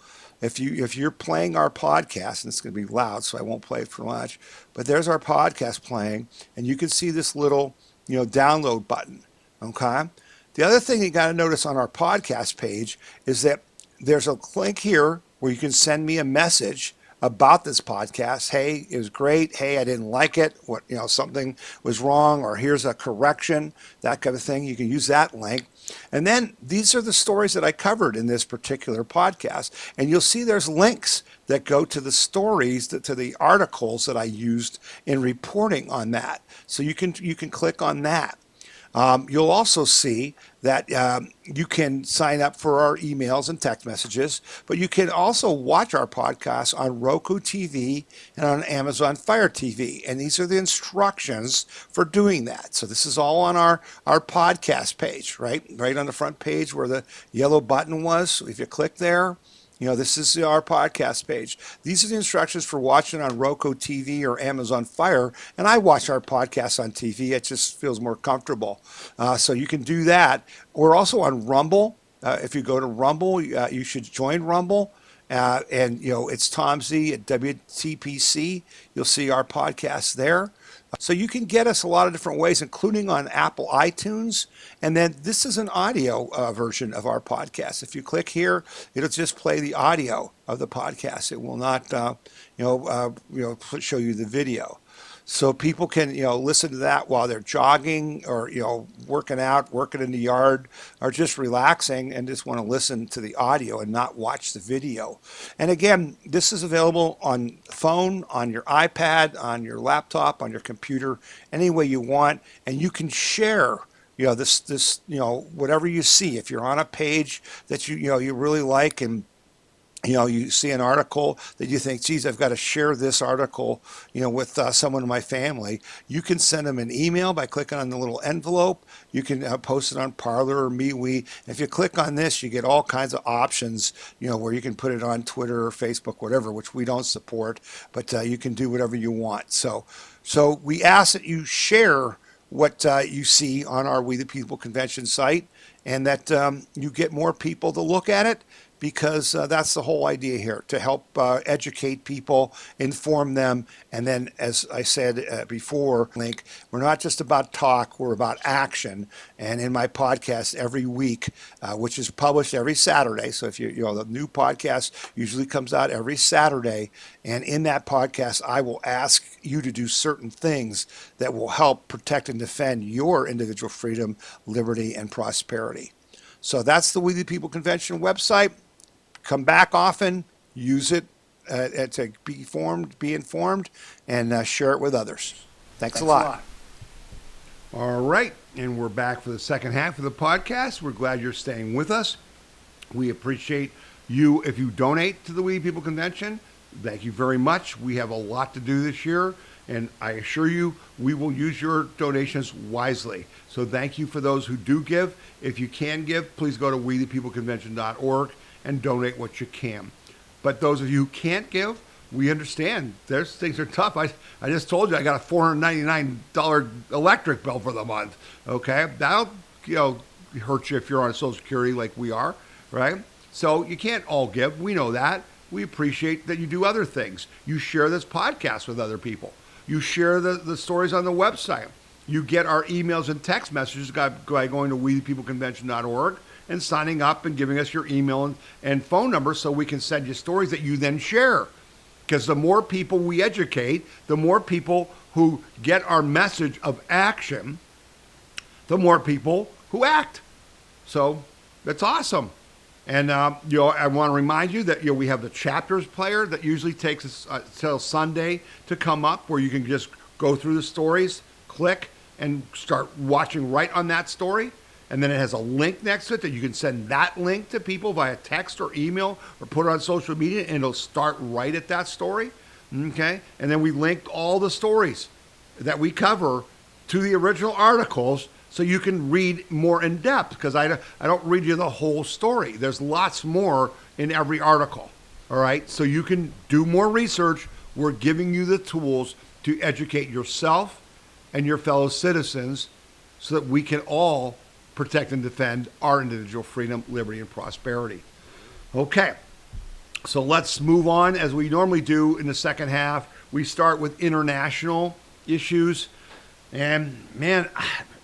if you're playing our podcast, and it's going to be loud, so I won't play it for much, but there's our podcast playing, and you can see this little, download button. Okay. The other thing you got to notice on our podcast page is that there's a link here where you can send me a message about this podcast. Hey, it was great. Hey, I didn't like it. What, something was wrong, or here's a correction, that kind of thing. You can use that link. And then these are the stories that I covered in this particular podcast. And you'll see there's links that go to the stories, to the articles that I used in reporting on that. So you can click on that. You'll also see that you can sign up for our emails and text messages, but you can also watch our podcast on Roku TV and on Amazon Fire TV. And these are the instructions for doing that. So this is all on our podcast page, right on the front page where the yellow button was. So if you click there, this is our podcast page. These are the instructions for watching on Roku TV or Amazon Fire. And I watch our podcast on TV. It just feels more comfortable. So you can do that. We're also on Rumble. If you go to Rumble, you should join Rumble. And it's Tom Z at WTPC. You'll see our podcast there. So you can get us a lot of different ways, including on Apple iTunes. And then this is an audio version of our podcast. If you click here, it'll just play the audio of the podcast. It will not, show you the video. So people can, listen to that while they're jogging or, working out, working in the yard, or just relaxing and just want to listen to the audio and not watch the video. And again, this is available on phone, on your iPad, on your laptop, on your computer, any way you want. And you can share this whatever you see. If you're on a page that you really like, and you see an article that you think, geez, I've got to share this article, with someone in my family. You can send them an email by clicking on the little envelope. You can post it on Parler or MeWe. If you click on this, you get all kinds of options, where you can put it on Twitter or Facebook, whatever, which we don't support, but you can do whatever you want. So we ask that you share what you see on our We the People Convention site, and that you get more people to look at it, because that's the whole idea here, to help educate people, inform them. And then, as I said before, Link, we're not just about talk, we're about action. And in my podcast every week, which is published every Saturday, so if the new podcast usually comes out every Saturday, and in that podcast, I will ask you to do certain things that will help protect and defend your individual freedom, liberty, and prosperity. So that's the We the People Convention website. Come back often, use it to be informed, and share it with others. Thanks a lot. All right, and we're back for the second half of the podcast. We're glad you're staying with us. We appreciate you if you donate to the We the People Convention. Thank you very much. We have a lot to do this year, and I assure you we will use your donations wisely. So thank you for those who do give. If you can give, please go to wethepeopleconvention.org and donate what you can. But those of you who can't give, we understand. Things are tough. I just told you I got a $499 electric bill for the month. Okay, that'll hurt you if you're on Social Security like we are, right? So you can't all give. We know that. We appreciate that you do other things. You share this podcast with other people. You share the stories on the website. You get our emails and text messages by going to wethepeopleconvention.org and signing up and giving us your email and phone number so we can send you stories that you then share. Because the more people we educate, the more people who get our message of action, the more people who act. So that's awesome. And I want to remind you that we have the chapters player that usually takes us till Sunday to come up, where you can just go through the stories, click, and start watching right on that story. And then it has a link next to it that you can send that link to people via text or email or put it on social media, and it'll start right at that story. Okay? And then we linked all the stories that we cover to the original articles so you can read more in depth, because I don't read you the whole story. There's lots more in every article. All right? So you can do more research. We're giving you the tools to educate yourself and your fellow citizens so that we can all protect and defend our individual freedom, liberty, and prosperity. Okay. So let's move on as we normally do in the second half. We start with international issues. And man,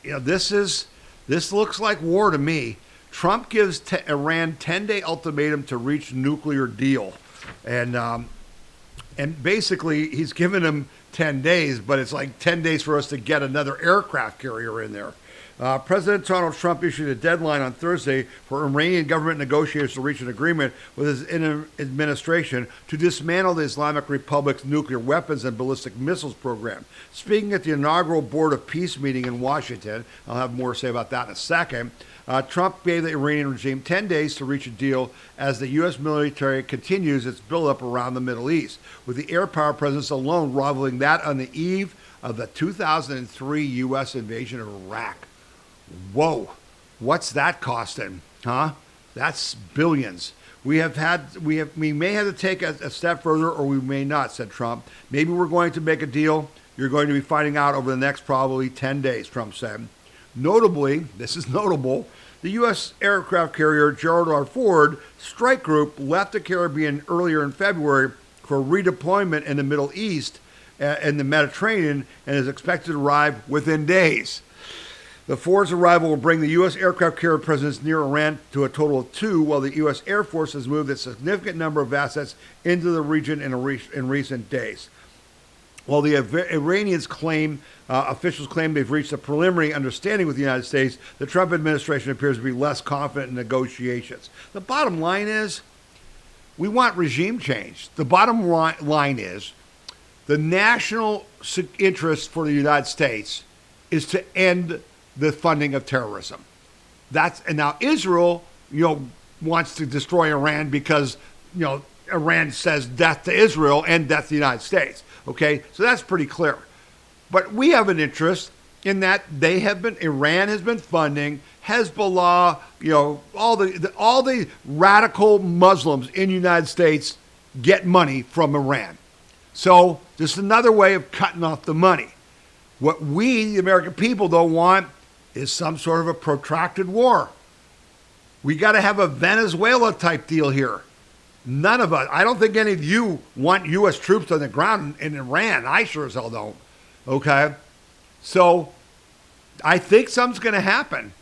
this looks like war to me. Trump gives Iran 10-day ultimatum to reach nuclear deal. And basically he's given him 10 days, but it's like 10 days for us to get another aircraft carrier in there. President Donald Trump issued a deadline on Thursday for Iranian government negotiators to reach an agreement with his administration to dismantle the Islamic Republic's nuclear weapons and ballistic missiles program. Speaking at the inaugural Board of Peace meeting in Washington, I'll have more to say about that in a second, Trump gave the Iranian regime 10 days to reach a deal as the U.S. military continues its buildup around the Middle East, with the air power presence alone rivaling that on the eve of the 2003 U.S. invasion of Iraq. Whoa, what's that costing, huh? That's billions. We may have to take a step further, or we may not, said Trump. Maybe we're going to make a deal. You're going to be finding out over the next probably 10 days, Trump said. Notably, this is notable, the U.S. aircraft carrier Gerald R. Ford strike group left the Caribbean earlier in February for redeployment in the Middle East and the Mediterranean, and is expected to arrive within days. The Ford's arrival will bring the U.S. aircraft carrier presence near Iran to a total of 2, while the U.S. Air Force has moved a significant number of assets into the region in recent days. While the Iranians officials claim they've reached a preliminary understanding with the United States, the Trump administration appears to be less confident in negotiations. The bottom line is, we want regime change. The bottom line is, the national interest for the United States is to end the funding of terrorism. And now Israel, wants to destroy Iran because, Iran says death to Israel and death to the United States. Okay, so that's pretty clear. But we have an interest in that Iran has been funding Hezbollah, all the radical Muslims in the United States get money from Iran. So just another way of cutting off the money. What we, the American people, don't want is some sort of a protracted war. We got to have a Venezuela type deal here. None of us, I don't think any of you want U.S. troops on the ground in Iran. I sure as hell don't. Okay? So I think something's going to happen.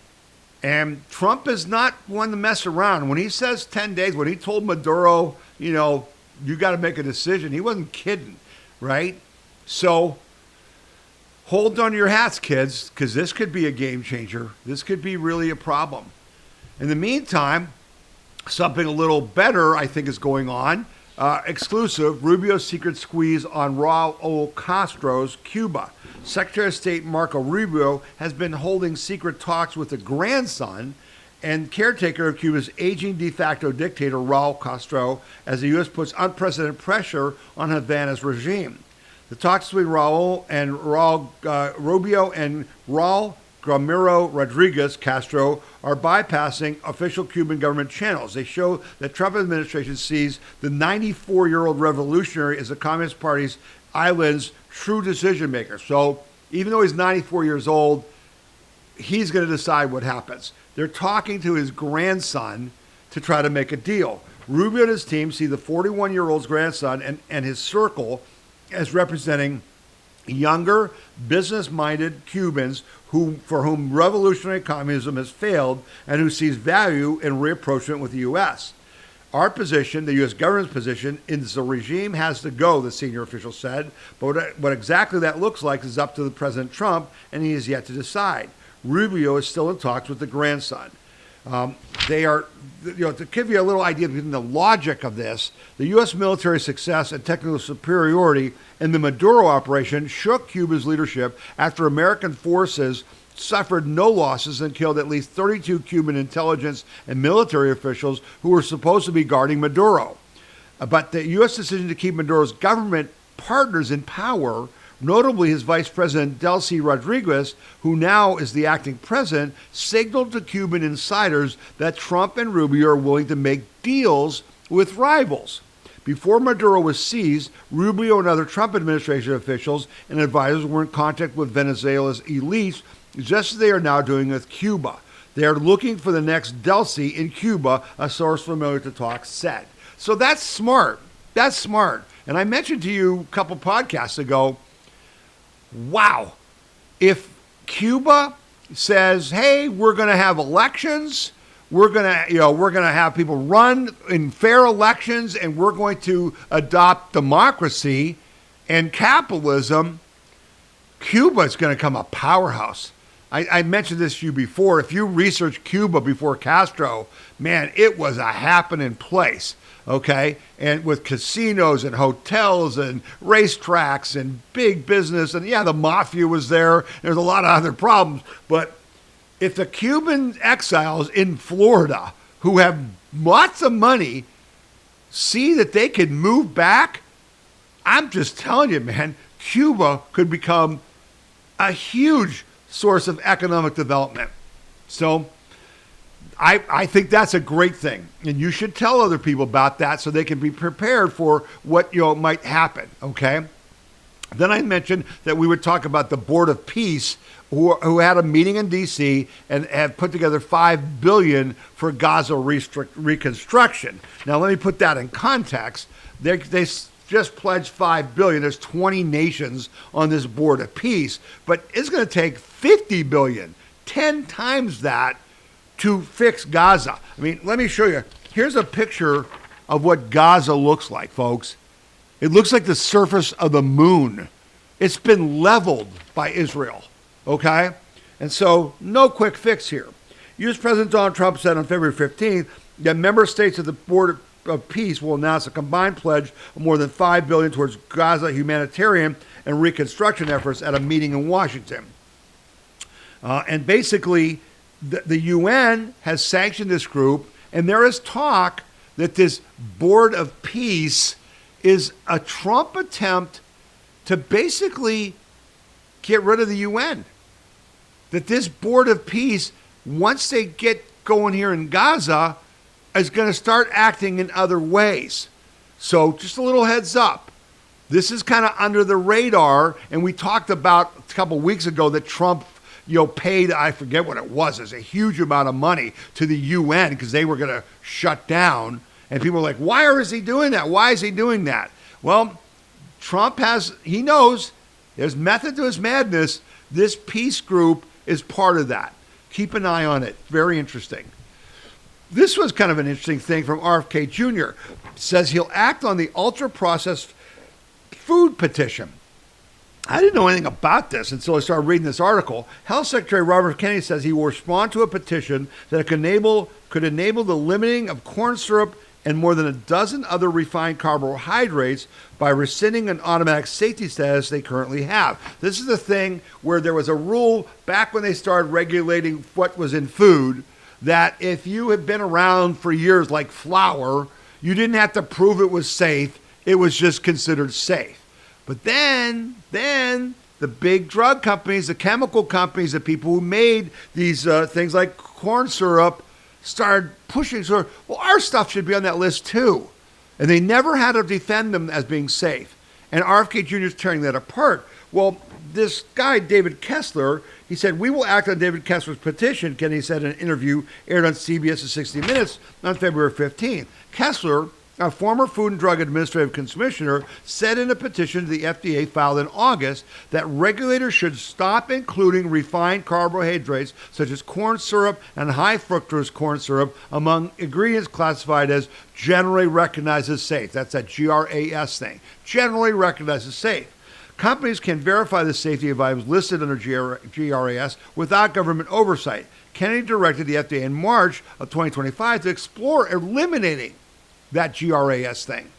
And Trump is not one to mess around. When he says 10 days, when he told Maduro, you got to make a decision, he wasn't kidding, right? So hold on to your hats, kids, because this could be a game changer. This could be really a problem. In the meantime, something a little better, I think, is going on. Exclusive, Rubio's secret squeeze on Raul Castro's Cuba. Secretary of State Marco Rubio has been holding secret talks with the grandson and caretaker of Cuba's aging de facto dictator, Raul Castro, as the U.S. puts unprecedented pressure on Havana's regime. The talks between Rubio and Raul Ramiro Rodriguez Castro are bypassing official Cuban government channels. They show that Trump administration sees the 94-year-old revolutionary as the Communist Party's island's true decision maker. So even though he's 94 years old, he's going to decide what happens. They're talking to his grandson to try to make a deal. Rubio and his team see the 41-year-old's grandson and his circle as representing younger, business-minded Cubans for whom revolutionary communism has failed and who sees value in reapproachment with the U.S. Our position, the U.S. government's position, is the regime has to go, the senior official said, but what exactly that looks like is up to the President Trump, and he is yet to decide. Rubio is still in talks with the grandson. They are, to give you a little idea of the logic of this, the U.S. military success and technical superiority in the Maduro operation shook Cuba's leadership after American forces suffered no losses and killed at least 32 Cuban intelligence and military officials who were supposed to be guarding Maduro. But the U.S. decision to keep Maduro's government partners in power, notably his Vice President Delcy Rodriguez, who now is the acting president, signaled to Cuban insiders that Trump and Rubio are willing to make deals with rivals. Before Maduro was seized, Rubio and other Trump administration officials and advisors were in contact with Venezuela's elites, just as they are now doing with Cuba. They are looking for the next Delcy in Cuba, a source familiar to talks said. So that's smart. That's smart. And I mentioned to you a couple podcasts ago, wow, if Cuba says, hey, we're going to have elections, we're going to have people run in fair elections, and we're going to adopt democracy and capitalism, Cuba is going to become a powerhouse. I mentioned this to you before. If you research Cuba before Castro, man, it was a happening place, okay? And with casinos and hotels and racetracks and big business. And yeah, the mafia was there. There's a lot of other problems. But if the Cuban exiles in Florida who have lots of money see that they can move back, I'm just telling you, man, Cuba could become a huge source of economic development. So I think that's a great thing. And you should tell other people about that so they can be prepared for what might happen, okay? Then I mentioned that we would talk about the Board of Peace who had a meeting in D.C. and have put together $5 billion for Gaza reconstruction. Now, let me put that in context. They just pledged $5 billion. There's 20 nations on this Board of Peace, but it's going to take $50 billion, 10 times that, to fix Gaza. I mean, let me show you. Here's a picture of what Gaza looks like, folks. It looks like the surface of the moon. It's been leveled by Israel, okay? And so, no quick fix here. U.S. President Donald Trump said on February 15th that member states of the Board of Peace will announce a combined pledge of more than $5 billion towards Gaza humanitarian and reconstruction efforts at a meeting in Washington. And basically, the UN has sanctioned this group, and there is talk that this Board of Peace is a Trump attempt to basically get rid of the UN. That this Board of Peace, once they get going here in Gaza, is going to start acting in other ways. So just a little heads up. This is kind of under the radar, and we talked about a couple weeks ago that Trump paid, I forget what it was a huge amount of money to the UN because they were going to shut down. And people were like, why is he doing that? Why is he doing that? Well, Trump he knows there's method to his madness. This peace group is part of that. Keep an eye on it. Very interesting. This was kind of an interesting thing from RFK Jr. It says he'll act on the ultra-processed food petition. I didn't know anything about this until I started reading this article. Health Secretary Robert Kennedy says he will respond to a petition that could enable the limiting of corn syrup and more than a dozen other refined carbohydrates by rescinding an automatic safety status they currently have. This is the thing where there was a rule back when they started regulating what was in food that if you had been around for years like flour, you didn't have to prove it was safe. It was just considered safe. But then the big drug companies, the chemical companies, the people who made these things like corn syrup started pushing. So, well, our stuff should be on that list too. And they never had to defend them as being safe. And RFK Jr. is tearing that apart. Well, this guy, David Kessler, he said, we will act on David Kessler's petition, Kennedy said in an interview aired on CBS's 60 Minutes on February 15th. Kessler, a former Food and Drug Administrative Commissioner, said in a petition to the FDA filed in August that regulators should stop including refined carbohydrates such as corn syrup and high fructose corn syrup among ingredients classified as generally recognized as safe. That's that GRAS thing. Generally recognized as safe. Companies can verify the safety of items listed under GRAS without government oversight. Kennedy directed the FDA in March of 2025 to explore eliminating that GRAS thing.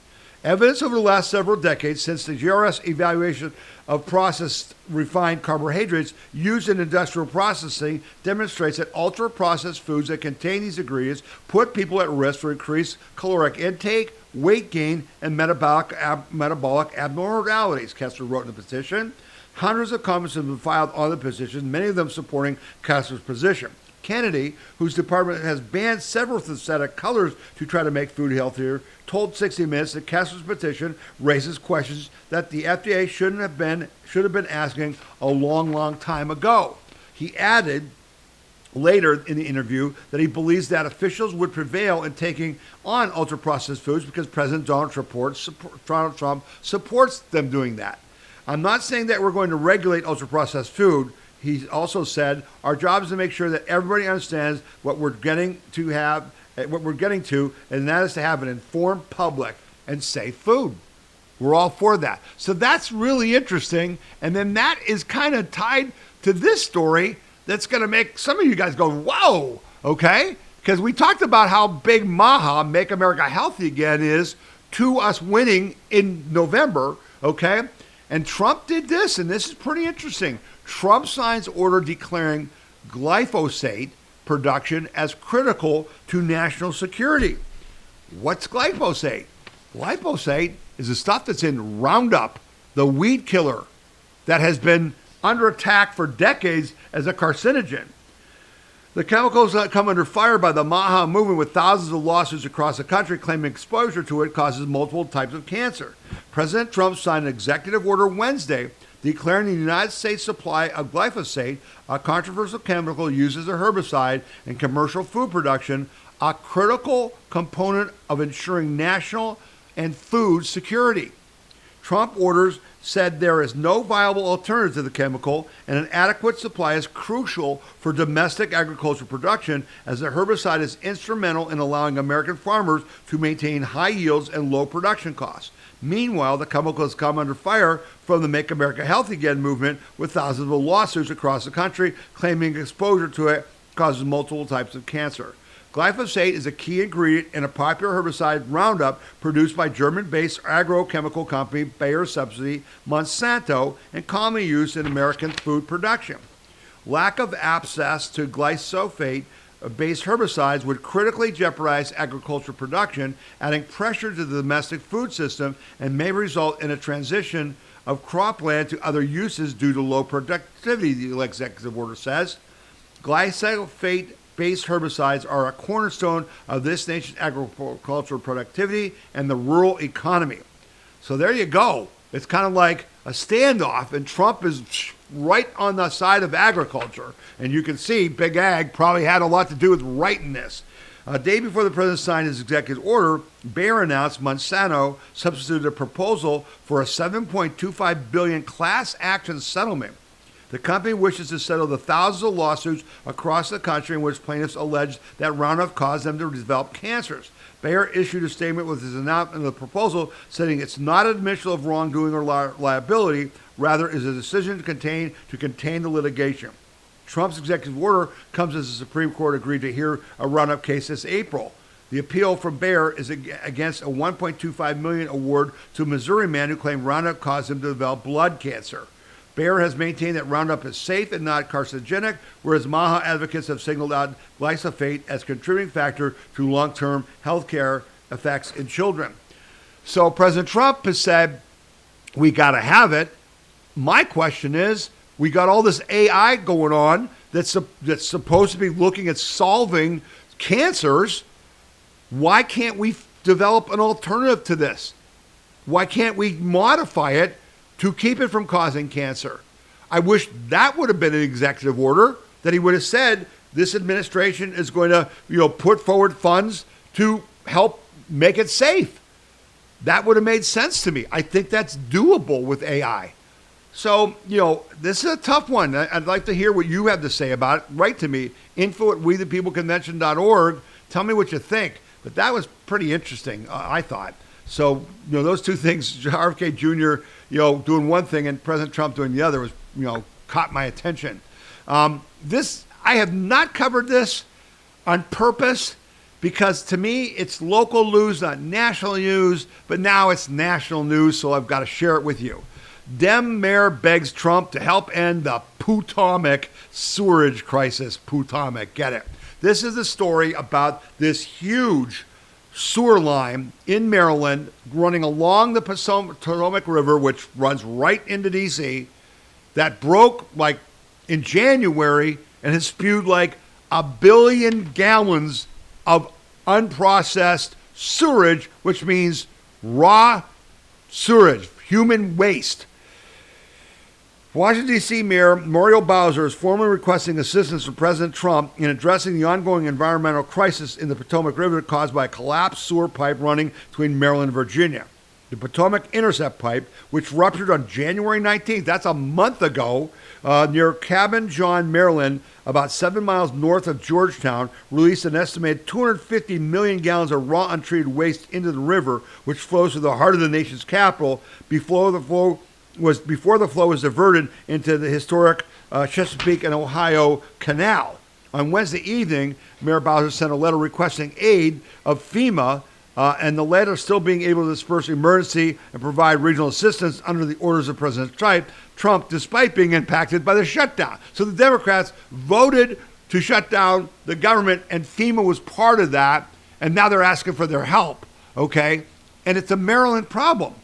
Evidence over the last several decades since the GRAS evaluation of processed refined carbohydrates used in industrial processing demonstrates that ultra-processed foods that contain these ingredients put people at risk for increased caloric intake, weight gain, and metabolic abnormalities, Kessler wrote in the petition. Hundreds of comments have been filed on the petition, many of them supporting Kessler's position. Kennedy, whose department has banned several synthetic colors to try to make food healthier, told 60 Minutes that Kessler's petition raises questions that the FDA should have been asking a long time ago. He added, later in the interview that he believes that officials would prevail in taking on ultra-processed foods because President Donald Trump supports them doing that. I'm not saying that we're going to regulate ultra-processed food. He also said our job is to make sure that everybody understands what we're getting to, and that is to have an informed public and safe food. We're all for that. So that's really interesting. And then that is kind of tied to this story that's going to make some of you guys go, whoa, okay? Because we talked about how big MAHA, Make America Healthy Again, is to us winning in November, okay? And Trump did this, and this is pretty interesting. Trump signs order declaring glyphosate production as critical to national security. What's glyphosate? Glyphosate is the stuff that's in Roundup, the weed killer that has been under attack for decades as a carcinogen. The chemicals that come under fire by the MAHA movement, with thousands of lawsuits across the country claiming exposure to it, causes multiple types of cancer. President Trump signed an executive order Wednesday declaring the United States supply of glyphosate, a controversial chemical used as a herbicide in commercial food production, a critical component of ensuring national and food security. Trump orders said there is no viable alternative to the chemical, and an adequate supply is crucial for domestic agricultural production, as the herbicide is instrumental in allowing American farmers to maintain high yields and low production costs. Meanwhile, the chemical has come under fire from the Make America Healthy Again movement, with thousands of lawsuits across the country claiming exposure to it causes multiple types of cancer. Glyphosate is a key ingredient in a popular herbicide Roundup produced by German-based agrochemical company Bayer subsidiary Monsanto and commonly used in American food production. Lack of access to glyphosate-based herbicides would critically jeopardize agricultural production, adding pressure to the domestic food system, and may result in a transition of cropland to other uses due to low productivity, the executive order says. Glyphosate-based herbicides are a cornerstone of this nation's agricultural productivity and the rural economy. So there you go. It's kind of like a standoff, and Trump is right on the side of agriculture. And you can see Big Ag probably had a lot to do with writing this. A day before the president signed his executive order, Bayer announced Monsanto substituted a proposal for a $7.25 billion class action settlement. The company wishes to settle the thousands of lawsuits across the country in which plaintiffs alleged that Roundup caused them to develop cancers. Bayer issued a statement with his announcement of the proposal, saying it's not admission of wrongdoing or liability, rather is a decision to contain the litigation. Trump's executive order comes as the Supreme Court agreed to hear a Roundup case this April. The appeal from Bayer is against a $1.25 million award to a Missouri man who claimed Roundup caused him to develop blood cancer. Bayer has maintained that Roundup is safe and not carcinogenic, whereas MAHA advocates have singled out glyphosate as a contributing factor to long-term health care effects in children. So President Trump has said, we got to have it. My question is, we got all this AI going on that's supposed to be looking at solving cancers. Why can't we develop an alternative to this? Why can't we modify it to keep it from causing cancer? I wish that would have been an executive order, that he would have said this administration is going to, put forward funds to help make it safe. That would have made sense to me. I think that's doable with AI. So, this is a tough one. I'd like to hear what you have to say about it. Write to me, info@wethepeopleconvention.org. Tell me what you think. But that was pretty interesting, I thought. So, those two things, RFK Jr., doing one thing and President Trump doing the other was, caught my attention. I have not covered this on purpose because to me it's local news, not national news, but now it's national news, so I've got to share it with you. Dem mayor begs Trump to help end the Potomac sewerage crisis. Potomac, get it. This is the story about this huge sewer line in Maryland running along the Potomac River, which runs right into D.C., that broke in January and has spewed 1 billion gallons of unprocessed sewage, which means raw sewage, human waste. Washington, D.C. Mayor Muriel Bowser is formally requesting assistance from President Trump in addressing the ongoing environmental crisis in the Potomac River caused by a collapsed sewer pipe running between Maryland and Virginia. The Potomac Intercept Pipe, which ruptured on January 19th, that's a month ago, near Cabin John, Maryland, about 7 miles north of Georgetown, released an estimated 250 million gallons of raw untreated waste into the river, which flows through the heart of the nation's capital before the flow was diverted into the historic Chesapeake and Ohio Canal. On Wednesday evening, Mayor Bowser sent a letter requesting aid of FEMA, and the letter still being able to disperse emergency and provide regional assistance under the orders of President Trump, despite being impacted by the shutdown. So the Democrats voted to shut down the government, and FEMA was part of that, and now they're asking for their help, okay? And it's a Maryland problem.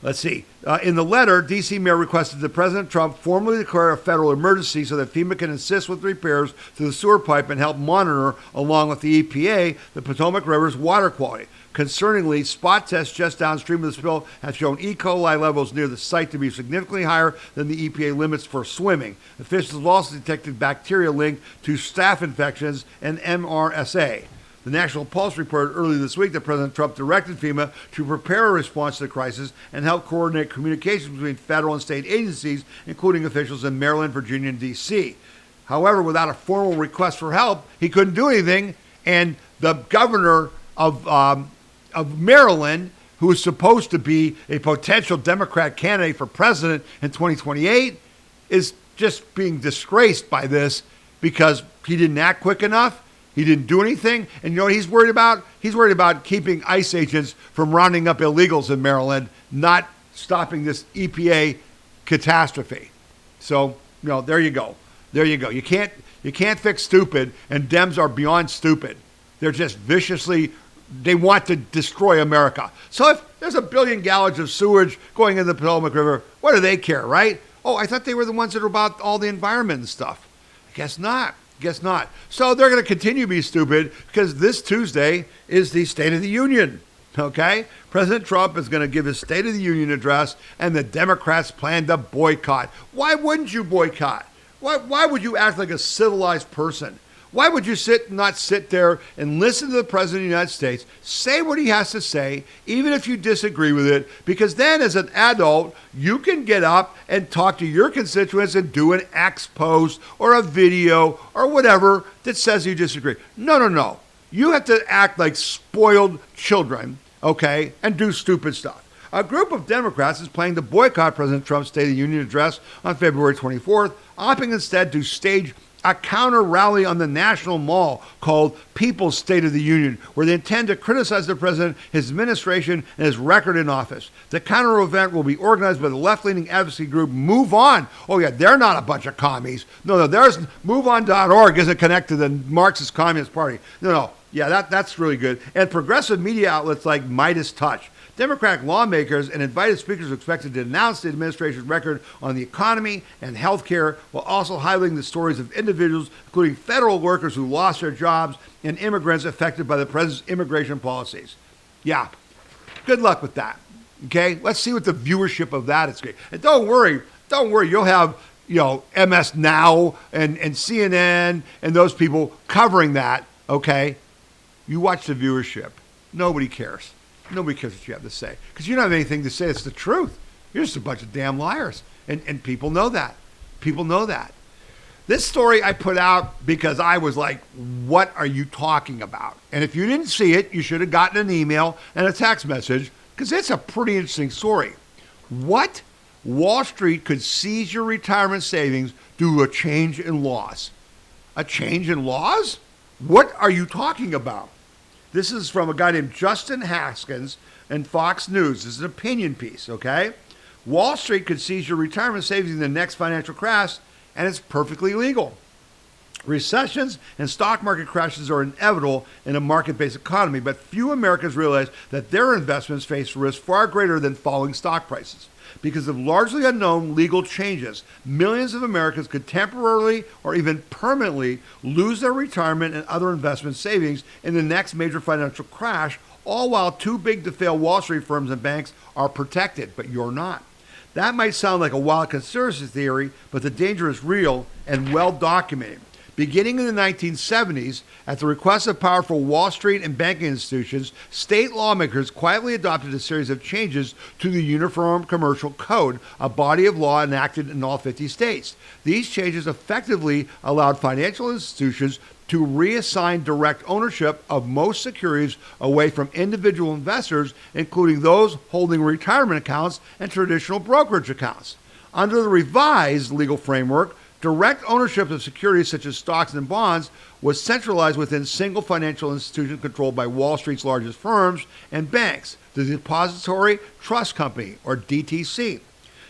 Let's see. In the letter, D.C. Mayor requested that President Trump formally declare a federal emergency so that FEMA can assist with repairs to the sewer pipe and help monitor, along with the EPA, the Potomac River's water quality. Concerningly, spot tests just downstream of the spill have shown E. coli levels near the site to be significantly higher than the EPA limits for swimming. Officials have also detected bacteria linked to staph infections and MRSA. The National Pulse reported earlier this week that President Trump directed FEMA to prepare a response to the crisis and help coordinate communications between federal and state agencies, including officials in Maryland, Virginia, and D.C. However, without a formal request for help, he couldn't do anything, and the governor of Maryland, who is supposed to be a potential Democrat candidate for president in 2028, is just being disgraced by this because he didn't act quick enough. He didn't do anything. And you know what he's worried about? He's worried about keeping ICE agents from rounding up illegals in Maryland, not stopping this EPA catastrophe. So, you know, there you go. There you go. You can't fix stupid, and Dems are beyond stupid. They're just they want to destroy America. So if there's 1 billion gallons of sewage going into the Potomac River, what do they care, right? Oh, I thought they were the ones that are about all the environment and stuff. I guess not. Guess not. So they're going to continue to be stupid because this Tuesday is the State of the Union, okay? President Trump is going to give his State of the Union address, and the Democrats plan to boycott. Why wouldn't you boycott? Why would you act like a civilized person? Why would you not sit there and listen to the President of the United States, say what he has to say, even if you disagree with it, because then as an adult, you can get up and talk to your constituents and do an X post or a video or whatever that says you disagree. No. You have to act like spoiled children, okay, and do stupid stuff. A group of Democrats is planning to boycott President Trump's State of the Union address on February 24th, opting instead to stage a counter rally on the National Mall called People's State of the Union, where they intend to criticize the president, his administration, and his record in office. The counter event will be organized by the left-leaning advocacy group Move On. Oh yeah, they're not a bunch of commies. No, there's MoveOn.org isn't connected to the Marxist Communist Party. No. Yeah, that's really good. And progressive media outlets like Midas Touch. Democratic lawmakers and invited speakers are expected to denounce the administration's record on the economy and health care, while also highlighting the stories of individuals, including federal workers who lost their jobs and immigrants affected by the president's immigration policies. Yeah, good luck with that. Okay, let's see what the viewership of that is. And don't worry, you'll have MS Now and CNN and those people covering that. Okay, you watch the viewership. Nobody cares. Nobody cares what you have to say because you don't have anything to say. It's the truth. You're just a bunch of damn liars. And people know that. People know that. This story I put out because I was like, what are you talking about? And if you didn't see it, you should have gotten an email and a text message because it's a pretty interesting story. What? Wall Street could seize your retirement savings due to a change in laws. A change in laws? What are you talking about? This is from a guy named Justin Haskins and Fox News. This is an opinion piece, okay? Wall Street could seize your retirement savings in the next financial crash, and it's perfectly legal. Recessions and stock market crashes are inevitable in a market-based economy, but few Americans realize that their investments face risks far greater than falling stock prices. Because of largely unknown legal changes, millions of Americans could temporarily or even permanently lose their retirement and other investment savings in the next major financial crash, all while too big to fail Wall Street firms and banks are protected, but you're not. That might sound like a wild conspiracy theory, but the danger is real and well documented. Beginning in the 1970s, at the request of powerful Wall Street and banking institutions, state lawmakers quietly adopted a series of changes to the Uniform Commercial Code, a body of law enacted in all 50 states. These changes effectively allowed financial institutions to reassign direct ownership of most securities away from individual investors, including those holding retirement accounts and traditional brokerage accounts. Under the revised legal framework, direct ownership of securities such as stocks and bonds was centralized within single financial institution controlled by Wall Street's largest firms and banks, the Depository Trust Company, or DTC.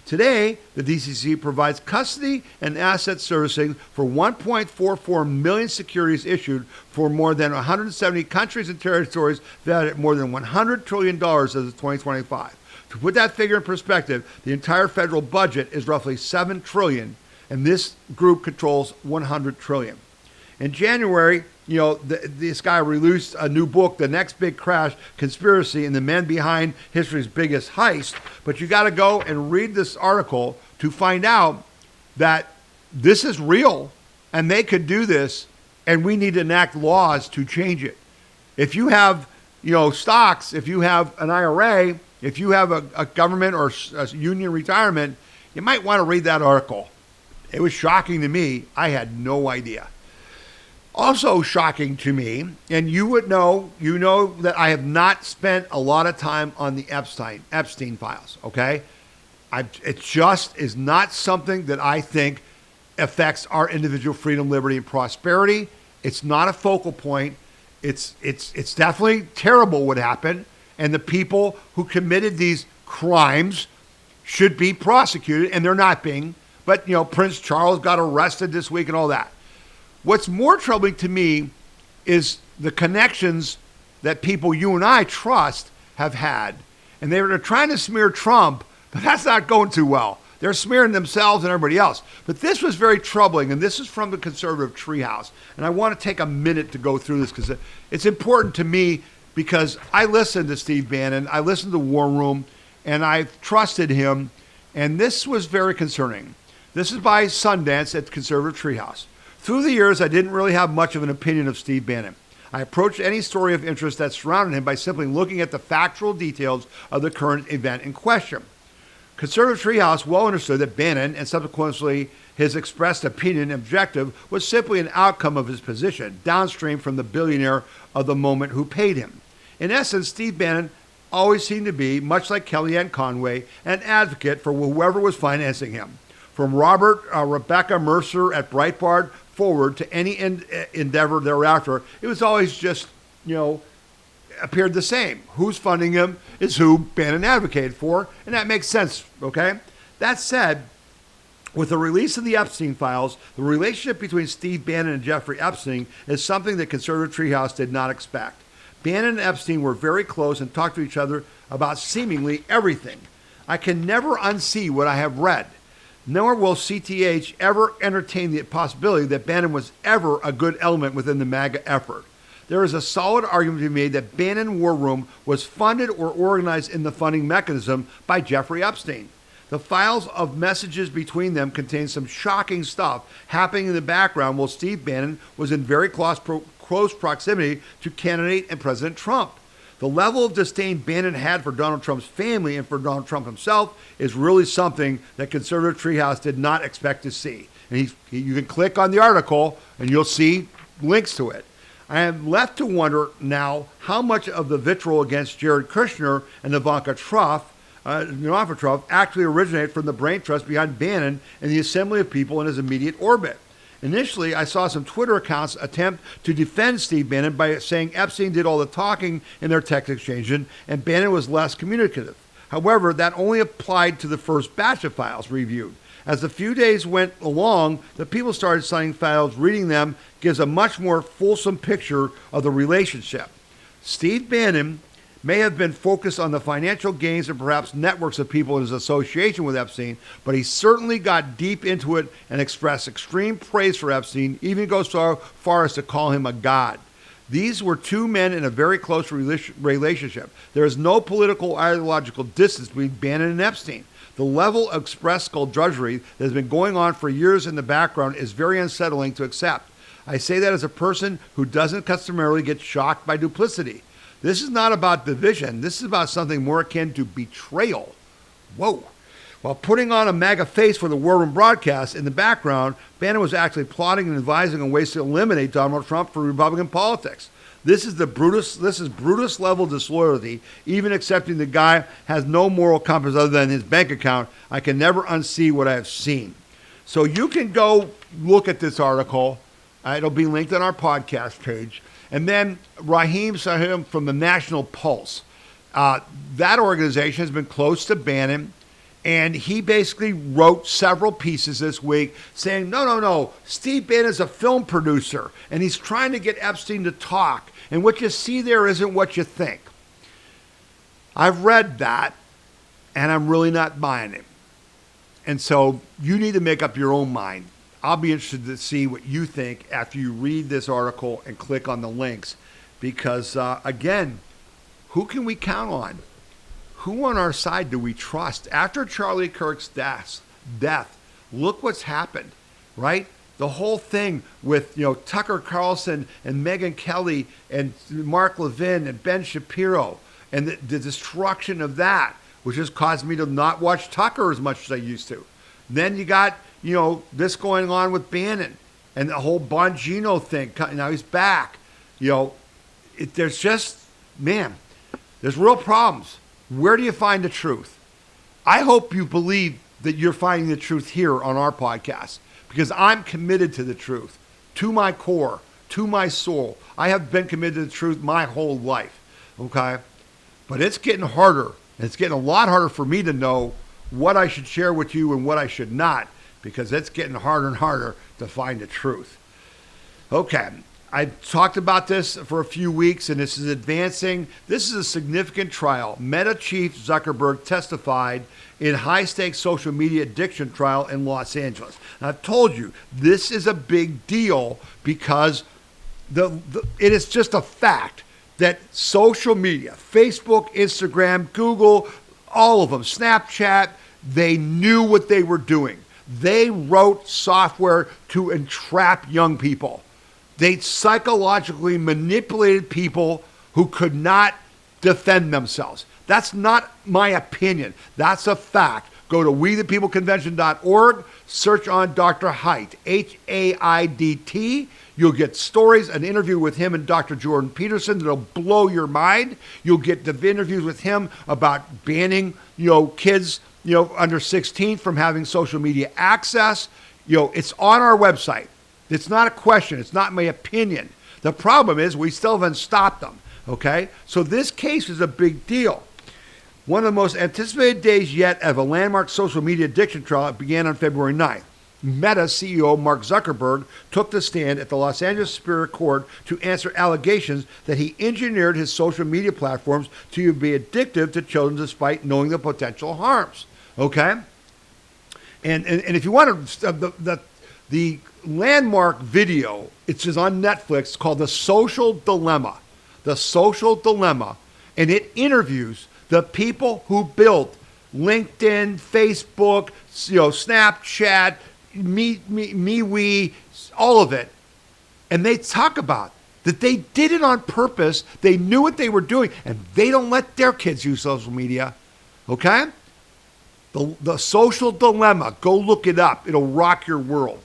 Today, the DTC provides custody and asset servicing for 1.44 million securities issued for more than 170 countries and territories valued at more than $100 trillion as of 2025. To put that figure in perspective, the entire federal budget is roughly $7 trillion, and this group controls $100 trillion. In January, this guy released a new book, The Next Big Crash, Conspiracy and the Men Behind History's Biggest Heist. But you got to go and read this article to find out that this is real and they could do this, and we need to enact laws to change it. If you have, stocks, if you have an IRA, if you have a government or a union retirement, you might want to read that article. It was shocking to me. I had no idea. Also shocking to me, and you know that I have not spent a lot of time on the Epstein files, okay? It just is not something that I think affects our individual freedom, liberty, and prosperity. It's not a focal point. It's definitely terrible what happened, and the people who committed these crimes should be prosecuted, and they're not being. But, Prince Charles got arrested this week and all that. What's more troubling to me is the connections that people you and I trust have had. And they're trying to smear Trump, but that's not going too well. They're smearing themselves and everybody else. But this was very troubling, and this is from the conservative treehouse. And I want to take a minute to go through this because it's important to me, because I listened to Steve Bannon, I listened to War Room, and I've trusted him, and this was very concerning. This is by Sundance at the Conservative Treehouse. Through the years, I didn't really have much of an opinion of Steve Bannon. I approached any story of interest that surrounded him by simply looking at the factual details of the current event in question. Conservative Treehouse well understood that Bannon, and subsequently his expressed opinion and objective, was simply an outcome of his position, downstream from the billionaire of the moment who paid him. In essence, Steve Bannon always seemed to be, much like Kellyanne Conway, an advocate for whoever was financing him. From Rebecca Mercer at Breitbart forward to any endeavor thereafter, it was always just, appeared the same. Who's funding him is who Bannon advocated for, and that makes sense, okay? That said, with the release of the Epstein files, the relationship between Steve Bannon and Jeffrey Epstein is something that Conservative Treehouse did not expect. Bannon and Epstein were very close and talked to each other about seemingly everything. I can never unsee what I have read. Nor will CTH ever entertain the possibility that Bannon was ever a good element within the MAGA effort. There is a solid argument to be made that Bannon War Room was funded or organized in the funding mechanism by Jeffrey Epstein. The files of messages between them contain some shocking stuff happening in the background while Steve Bannon was in very close proximity to candidate and President Trump. The level of disdain Bannon had for Donald Trump's family and for Donald Trump himself is really something that Conservative Treehouse did not expect to see. And you can click on the article and you'll see links to it. I am left to wonder now how much of the vitriol against Jared Kushner and Ivanka Trump actually originated from the brain trust behind Bannon and the assembly of people in his immediate orbit. Initially, I saw some Twitter accounts attempt to defend Steve Bannon by saying Epstein did all the talking in their text exchange and Bannon was less communicative. However, that only applied to the first batch of files reviewed. As the few days went along, the people started signing files. Reading them gives a much more fulsome picture of the relationship. Steve Bannon may have been focused on the financial gains and perhaps networks of people in his association with Epstein, but he certainly got deep into it and expressed extreme praise for Epstein, even goes so far as to call him a god. These were two men in a very close relationship. There is no political ideological distance between Bannon and Epstein. The level of express skullduggery that has been going on for years in the background is very unsettling to accept. I say that as a person who doesn't customarily get shocked by duplicity. This is not about division. This is about something more akin to betrayal. Whoa. While putting on a MAGA face for the War Room broadcast, in the background, Bannon was actually plotting and advising on ways to eliminate Donald Trump from Republican politics. This is Brutus level disloyalty. Even accepting the guy has no moral compass other than his bank account, I can never unsee what I have seen. So you can go look at this article. It'll be linked on our podcast page. And then Raheem Sahim from the National Pulse. That organization has been close to Bannon. And he basically wrote several pieces this week saying, no, Steve Bannon is a film producer, and he's trying to get Epstein to talk, and what you see there isn't what you think. I've read that, and I'm really not buying it. And so you need to make up your own mind. I'll be interested to see what you think after you read this article and click on the links, because, again, who can we count on? Who on our side do we trust? After Charlie Kirk's death, look what's happened, right? The whole thing with, Tucker Carlson and Megyn Kelly and Mark Levin and Ben Shapiro and the destruction of that, which has caused me to not watch Tucker as much as I used to. Then you got, this going on with Bannon and the whole Bongino thing. Now he's back. There's just, there's real problems. Where do you find the truth? I hope you believe that you're finding the truth here on our podcast, because I'm committed to the truth, to my core, to my soul. I have been committed to the truth my whole life, okay? But it's getting harder. It's getting a lot harder for me to know what I should share with you and what I should not, because it's getting harder and harder to find the truth. Okay. I talked about this for a few weeks, and this is advancing. This is a significant trial. Meta chief Zuckerberg testified in high-stakes social media addiction trial in Los Angeles. And I've told you, this is a big deal because it is just a fact that social media, Facebook, Instagram, Google, all of them, Snapchat, they knew what they were doing. They wrote software to entrap young people. They psychologically manipulated people who could not defend themselves. That's not my opinion. That's a fact. Go to wethepeopleconvention.org, search on Dr. Haidt, Haidt. You'll get stories, an interview with him and Dr. Jordan Peterson that'll blow your mind. You'll get the interviews with him about banning, kids, under 16 from having social media access. It's on our website. It's not a question. It's not my opinion. The problem is we still haven't stopped them, okay? So this case is a big deal. One of the most anticipated days yet of a landmark social media addiction trial began on February 9th. Meta CEO Mark Zuckerberg took the stand at the Los Angeles Superior Court to answer allegations that he engineered his social media platforms to be addictive to children despite knowing the potential harms, okay? And if you want to, the landmark video, it's just on Netflix, called The Social Dilemma. The Social Dilemma. And it interviews the people who built LinkedIn, Facebook, Snapchat, MeWe, all of it. And they talk about that they did it on purpose. They knew what they were doing, and they don't let their kids use social media. Okay? The Social Dilemma. Go look it up. It'll rock your world.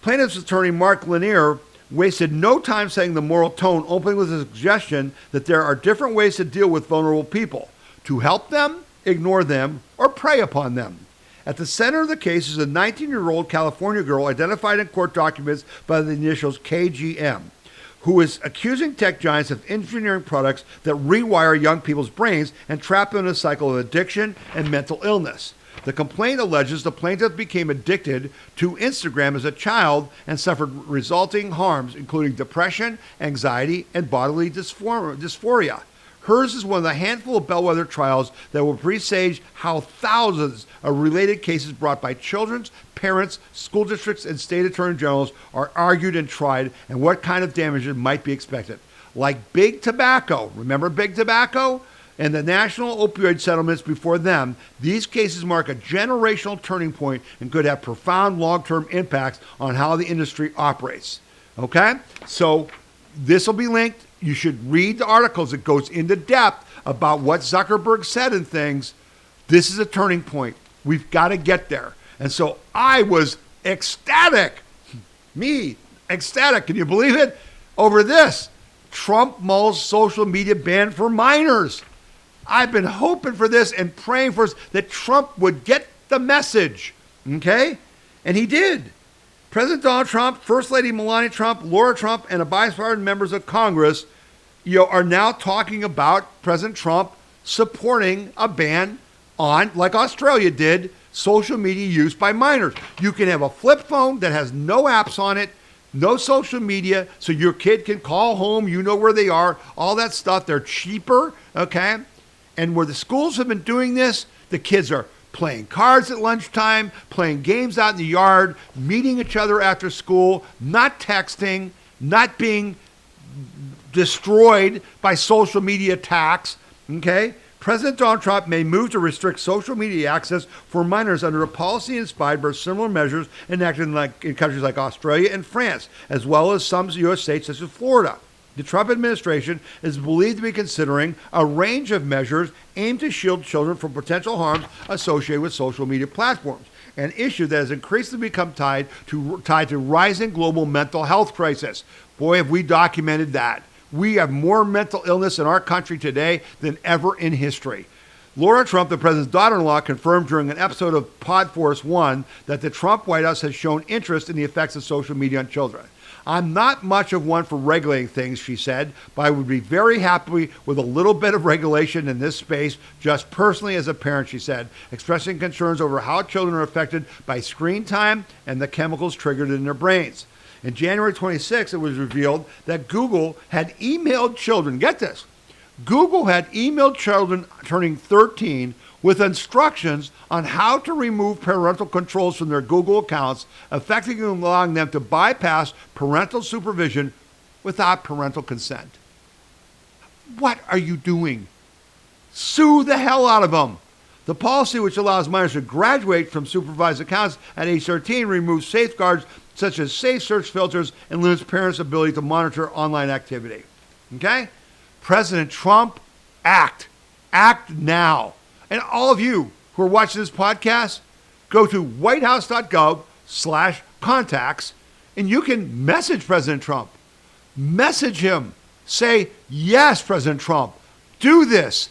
Plaintiff's attorney Mark Lanier wasted no time setting the moral tone, opening with a suggestion that there are different ways to deal with vulnerable people: to help them, ignore them, or prey upon them. At the center of the case is a 19-year-old California girl identified in court documents by the initials KGM, who is accusing tech giants of engineering products that rewire young people's brains and trap them in a cycle of addiction and mental illness. The complaint alleges the plaintiff became addicted to Instagram as a child and suffered resulting harms, including depression, anxiety, and bodily dysphoria. Hers is one of the handful of bellwether trials that will presage how thousands of related cases brought by children's parents, school districts, and state attorney generals are argued and tried, and what kind of damages might be expected. like big tobacco. Remember big tobacco? And the national opioid settlements before them, these cases mark a generational turning point and could have profound long-term impacts on how the industry operates. Okay? So this will be linked. You should read the articles. It goes into depth about what Zuckerberg said and things. This is a turning point. We've got to get there. And so I was ecstatic. Ecstatic. Can you believe it? Over this. Trump mulls social media ban for minors. I've been hoping for this and praying for that Trump would get the message. Okay? And he did. President Donald Trump, First Lady Melania Trump, Laura Trump, and a bipartisan members of Congress, are now talking about President Trump supporting a ban on, like Australia did, social media use by minors. You can have a flip phone that has no apps on it, no social media, so your kid can call home, you know where they are, all that stuff. They're cheaper, okay? And where the schools have been doing this, the kids are playing cards at lunchtime, playing games out in the yard, meeting each other after school, not texting, not being destroyed by social media attacks, okay? President Donald Trump may move to restrict social media access for minors under a policy inspired by similar measures enacted in countries like Australia and France, as well as some U.S. states such as Florida. The Trump administration is believed to be considering a range of measures aimed to shield children from potential harms associated with social media platforms, an issue that has increasingly become tied to rising global mental health crisis. Boy, have we documented that. We have more mental illness in our country today than ever in history. Laura Trump, the president's daughter-in-law, confirmed during an episode of Pod Force One that the Trump White House has shown interest in the effects of social media on children. I'm not much of one for regulating things, she said, but I would be very happy with a little bit of regulation in this space, just personally as a parent, she said, expressing concerns over how children are affected by screen time and the chemicals triggered in their brains. In January 26, it was revealed that Google had emailed children, get this, Google had emailed children turning 13 with instructions on how to remove parental controls from their Google accounts, effectively allowing them to bypass parental supervision without parental consent. What are you doing? Sue the hell out of them. The policy, which allows minors to graduate from supervised accounts at age 13, removes safeguards such as safe search filters and limits parents' ability to monitor online activity. Okay? President Trump, act. Act now. And all of you who are watching this podcast, go to whitehouse.gov/contacts and you can message President Trump. Message him. Say, yes, President Trump, do this.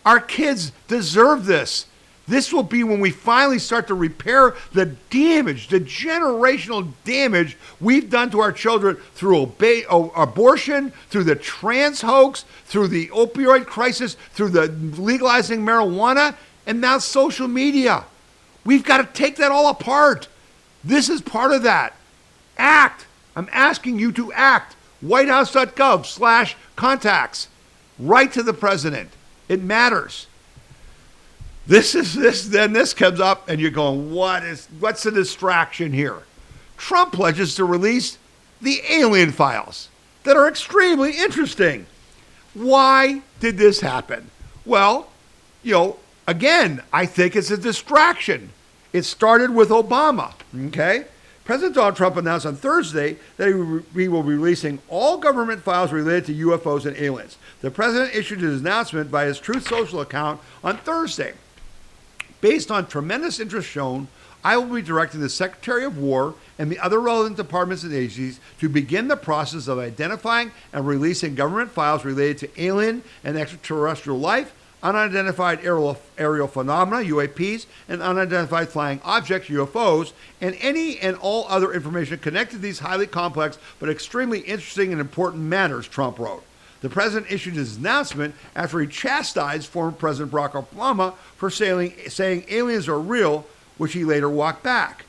Our kids deserve this. This will be when we finally start to repair the damage, the generational damage we've done to our children through abortion, through the trans hoax, through the opioid crisis, through the legalizing marijuana, and now social media. We've got to take that all apart. This is part of that. Act. I'm asking you to act. whitehouse.gov/contacts. Write to the president. It matters. Then this comes up and you're going, what's the distraction here? Trump pledges to release the alien files that are extremely interesting. Why did this happen? Well, again, I think it's a distraction. It started with Obama, okay? President Donald Trump announced on Thursday that he will be releasing all government files related to UFOs and aliens. The president issued his announcement via his Truth Social account on Thursday. Based on tremendous interest shown, I will be directing the Secretary of War and the other relevant departments and agencies to begin the process of identifying and releasing government files related to alien and extraterrestrial life, unidentified aerial phenomena, UAPs, and unidentified flying objects, UFOs, and any and all other information connected to these highly complex but extremely interesting and important matters, Trump wrote. The president issued his announcement after he chastised former President Barack Obama for saying aliens are real, which he later walked back.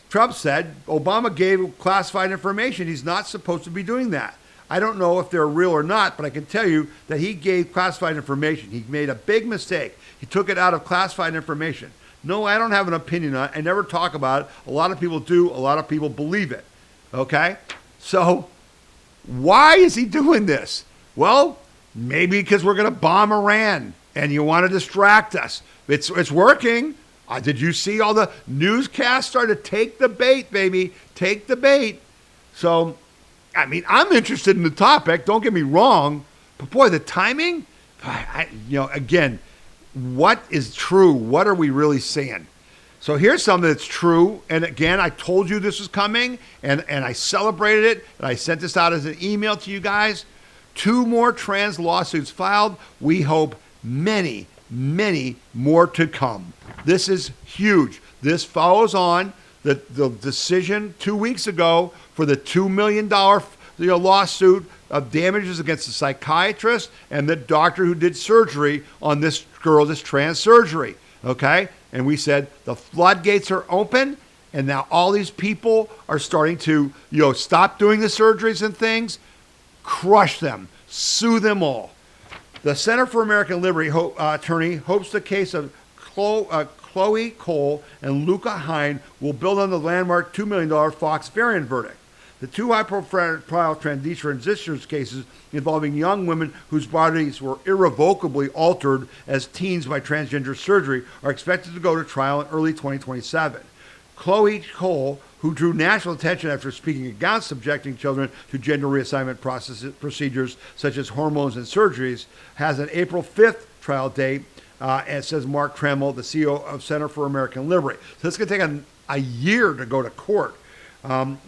Trump said Obama gave classified information. He's not supposed to be doing that. I don't know if they're real or not, but I can tell you that he gave classified information. He made a big mistake. He took it out of classified information. No, I don't have an opinion on it. I never talk about it. A lot of people do. A lot of people believe it. Okay? So why is he doing this? Well, maybe because we're going to bomb Iran and you want to distract us. It's working. Did you see all the newscasts start to take the bait, baby? Take the bait. So, I mean, I'm interested in the topic. Don't get me wrong. But boy, the timing, again, what is true? What are we really seeing? So here's something that's true. And again, I told you this was coming, and I celebrated it, and I sent this out as an email to you guys. 2 more trans lawsuits filed. We hope many, many more to come. This is huge. This follows on the decision 2 weeks ago for the $2 million lawsuit of damages against the psychiatrist and the doctor who did surgery on this girl, this trans surgery. Okay? And we said the floodgates are open, and now all these people are starting to, stop doing the surgeries and things, crush them, sue them all. The Center for American Liberty attorney hopes the case of Chloe Cole and Luca Hine will build on the landmark $2 million Fox variant verdict. The 2 high-profile transition cases involving young women whose bodies were irrevocably altered as teens by transgender surgery are expected to go to trial in early 2027. Chloe Cole, who drew national attention after speaking against subjecting children to gender reassignment procedures such as hormones and surgeries, has an April 5th trial date, as says Mark Tremmel, the CEO of Center for American Liberty. So it's going to take a year to go to court.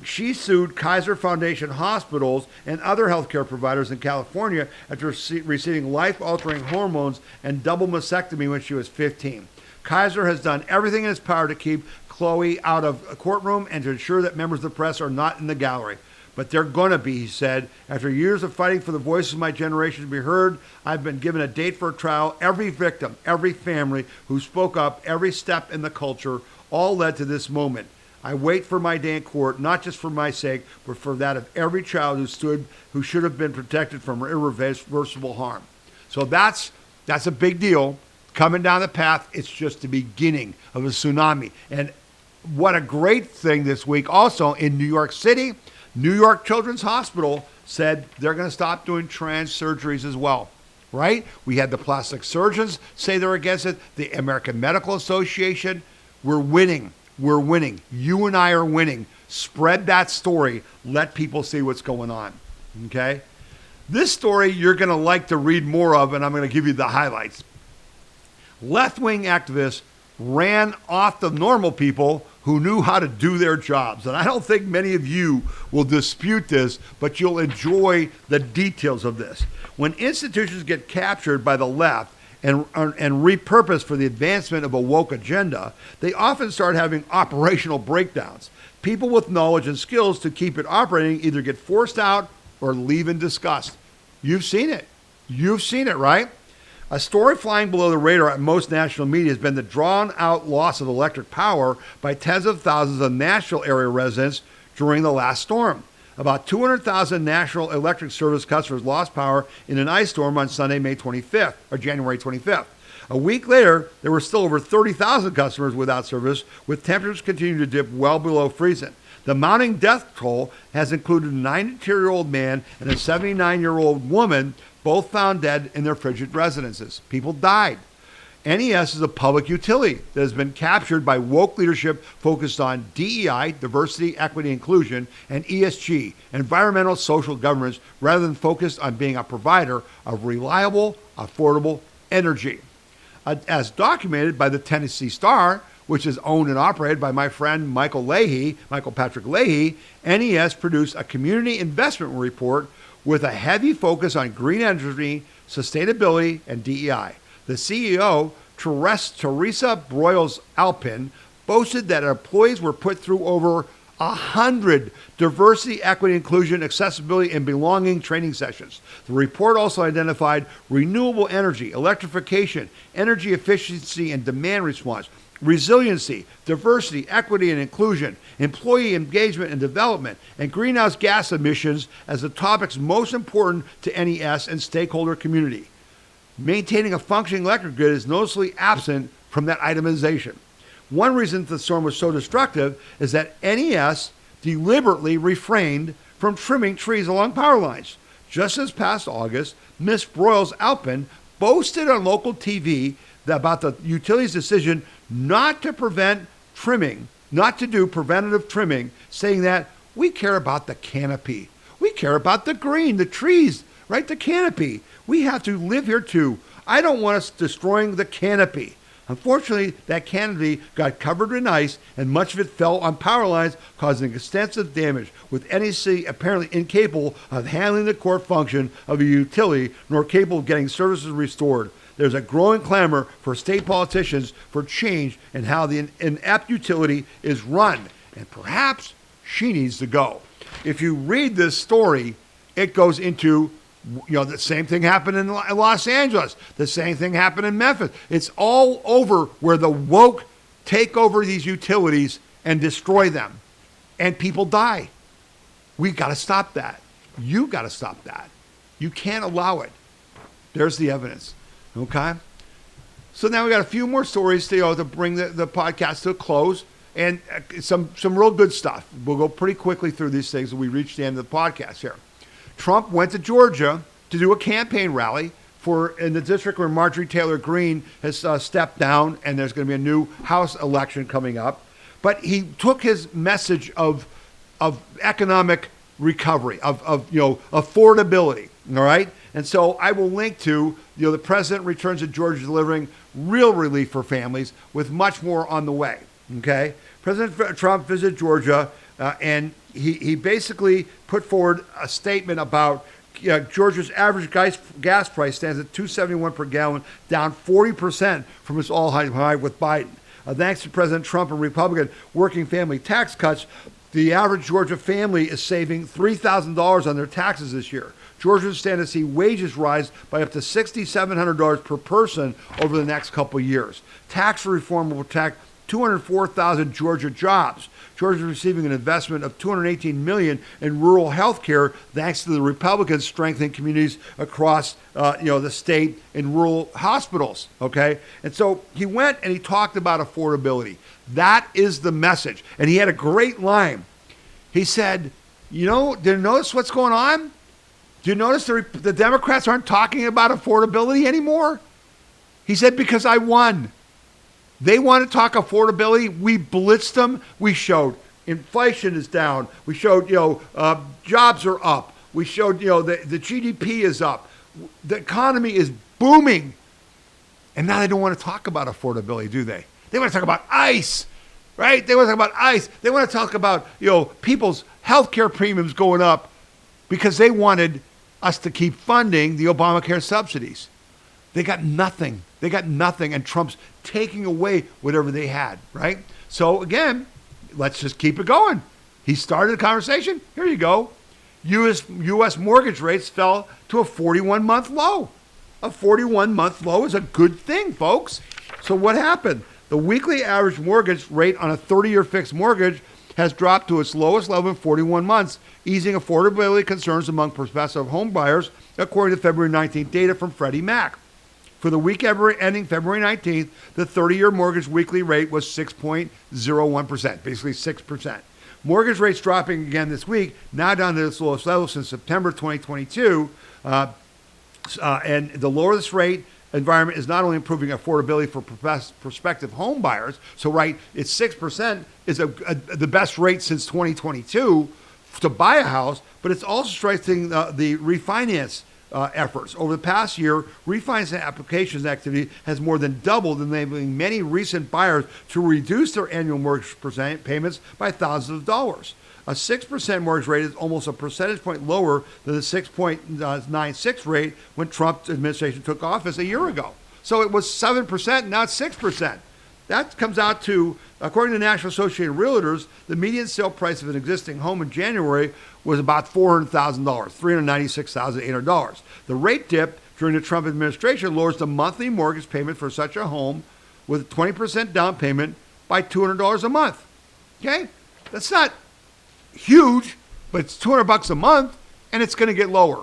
She sued Kaiser Foundation hospitals and other healthcare providers in California after receiving life-altering hormones and double mastectomy when she was 15. Kaiser has done everything in its power to keep Chloe out of a courtroom and to ensure that members of the press are not in the gallery. But they're going to be, he said. After years of fighting for the voices of my generation to be heard, I've been given a date for a trial. Every victim, every family who spoke up, every step in the culture, all led to this moment. I wait for my day in court, not just for my sake, but for that of every child who should have been protected from irreversible harm. So that's a big deal. Coming down the path, it's just the beginning of a tsunami. And what a great thing this week also in New York City, New York Children's Hospital said they're going to stop doing trans surgeries as well, right? We had the plastic surgeons say they're against it, the American Medical Association. We're winning. We're winning. You and I are winning. Spread that story. Let people see what's going on, okay? This story you're going to like to read more of, and I'm going to give you the highlights. Left-wing activists ran off the normal people who knew how to do their jobs. And I don't think many of you will dispute this, but you'll enjoy the details of this. When institutions get captured by the left and repurposed for the advancement of a woke agenda, they often start having operational breakdowns. People with knowledge and skills to keep it operating either get forced out or leave in disgust. You've seen it. You've seen it, right? A story flying below the radar at most national media has been the drawn-out loss of electric power by tens of thousands of Nashville area residents during the last storm. About 200,000 National Electric Service customers lost power in an ice storm on Sunday, January 25th. A week later, there were still over 30,000 customers without service, with temperatures continuing to dip well below freezing. The mounting death toll has included a 92-year-old man and a 79-year-old woman, both found dead in their frigid residences. People died. NES is a public utility that has been captured by woke leadership focused on DEI, diversity, equity, inclusion, and ESG, environmental social governance, rather than focused on being a provider of reliable, affordable energy. As documented by the Tennessee Star, which is owned and operated by my friend Michael Patrick Leahy, NES produced a community investment report with a heavy focus on green energy, sustainability, and DEI. The CEO, Teresa Broyles-Alpin, boasted that employees were put through over 100 diversity, equity, inclusion, accessibility, and belonging training sessions. The report also identified renewable energy, electrification, energy efficiency and demand response, resiliency, diversity, equity, and inclusion, employee engagement and development, and greenhouse gas emissions as the topics most important to NES and stakeholder community. Maintaining a functioning electric grid is noticeably absent from that itemization. One reason the storm was so destructive is that NES deliberately refrained from trimming trees along power lines. Just this past August, Ms. Broyles-Alpin boasted on local TV about the utilities' decision not to prevent trimming, not to do preventative trimming, saying that we care about the canopy. We care about the green, the trees, right? The canopy. We have to live here too. I don't want us destroying the canopy. Unfortunately, that canopy got covered in ice and much of it fell on power lines, causing extensive damage, with NEC apparently incapable of handling the core function of a utility nor capable of getting services restored. There's a growing clamor for state politicians for change in how the inept utility is run, and perhaps she needs to go. If you read this story, it goes into, the same thing happened in Los Angeles. The same thing happened in Memphis. It's all over where the woke take over these utilities and destroy them, and people die. We got to stop that. You got to stop that. You can't allow it. There's the evidence. Okay? So now we got a few more stories to bring the podcast to a close, and some real good stuff. We'll go pretty quickly through these things as we reach the end of the podcast here. Trump went to Georgia to do a campaign rally in the district where Marjorie Taylor Greene has stepped down, and there's going to be a new House election coming up. But he took his message of economic recovery, of affordability. All right. And so I will link to, the president returns to Georgia delivering real relief for families, with much more on the way. Okay. President Trump visited Georgia, and he basically put forward a statement about Georgia's average gas price stands at $2.71 per gallon, down 40% from its all-time high with Biden. Thanks to President Trump and Republican working family tax cuts, the average Georgia family is saving $3,000 on their taxes this year. Georgians stand to see wages rise by up to $6,700 per person over the next couple of years. Tax reform will protect 204,000 Georgia jobs. Georgia is receiving an investment of $218 million in rural health care, thanks to the Republicans strengthening communities across the state in rural hospitals. Okay, and so he went and he talked about affordability. That is the message, and he had a great line. He said, "Did you notice what's going on? Do you notice the Democrats aren't talking about affordability anymore?" He said, "Because I won. They want to talk affordability. We blitzed them. We showed inflation is down. We showed, jobs are up. We showed, the GDP is up. The economy is booming." And now they don't want to talk about affordability, do they? They want to talk about ICE, right? They want to talk about ICE. They want to talk about, people's healthcare premiums going up because they wanted us to keep funding the Obamacare subsidies. They got nothing. They got nothing, and Trump's taking away whatever they had, right? So again, let's just keep it going. He started the conversation. Here you go. U.S. mortgage rates fell to a 41-month low. A 41-month low is a good thing, folks. So what happened? The weekly average mortgage rate on a 30-year fixed mortgage has dropped to its lowest level in 41 months, easing affordability concerns among prospective home buyers, according to February 19th data from Freddie Mac. For the week ending February 19th, the 30-year mortgage weekly rate was 6.01%, basically 6%. Mortgage rates dropping again this week, now down to its lowest level since September 2022. And the lower this rate environment is not only improving affordability for prospective home buyers, so it's 6% is the best rate since 2022 to buy a house, but it's also strengthening the refinance efforts. Over the past year, refinancing applications activity has more than doubled, enabling many recent buyers to reduce their annual mortgage payments by thousands of dollars. A 6% mortgage rate is almost a percentage point lower than the 6.96 rate when Trump's administration took office a year ago. So it was 7%, now it's 6%. That comes out to, according to the National Association of Realtors, the median sale price of an existing home in January was about $400,000, $396,800. The rate dip during the Trump administration lowers the monthly mortgage payment for such a home with a 20% down payment by $200 a month. Okay? That's not huge, but it's $200 a month, and it's going to get lower.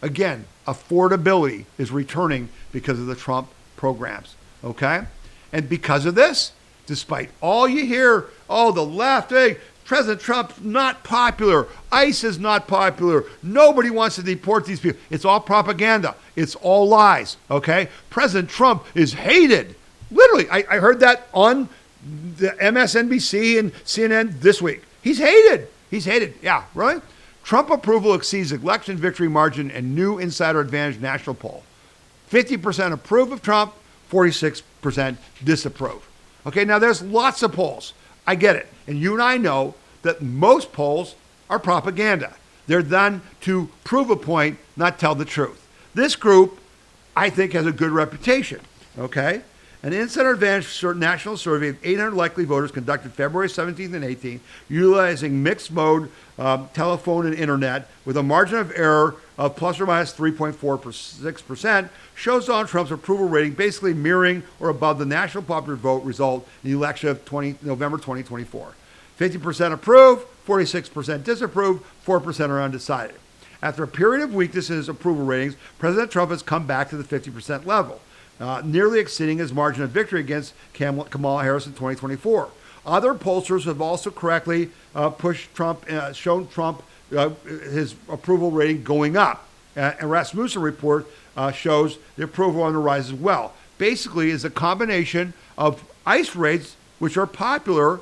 Again, affordability is returning because of the Trump programs. Okay? And because of this, despite all you hear, the left, hey, President Trump's not popular. ICE is not popular. Nobody wants to deport these people. It's all propaganda. It's all lies, okay? President Trump is hated. Literally, I heard that on the MSNBC and CNN this week. He's hated. He's hated. Yeah, really? Trump approval exceeds election victory margin and new insider advantage national poll. 50% approve of Trump, 46% disapprove. Okay, now there's lots of polls. I get it. And you and I know that most polls are propaganda. They're done to prove a point, not tell the truth. This group, I think, has a good reputation. Okay? An Insider Advantage national survey of 800 likely voters conducted February 17th and 18th, utilizing mixed mode telephone and internet with a margin of error of plus or minus 3.46%, shows Donald Trump's approval rating basically mirroring or above the national popular vote result in the election of November 2024. 50% approve, 46% disapprove, 4% are undecided. After a period of weakness in his approval ratings, President Trump has come back to the 50% level, nearly exceeding his margin of victory against Kamala Harris in 2024. Other pollsters have also correctly pushed Trump, shown Trump his approval rating going up. A Rasmussen report shows the approval on the rise as well. Basically, it's a combination of ICE raids, which are popular,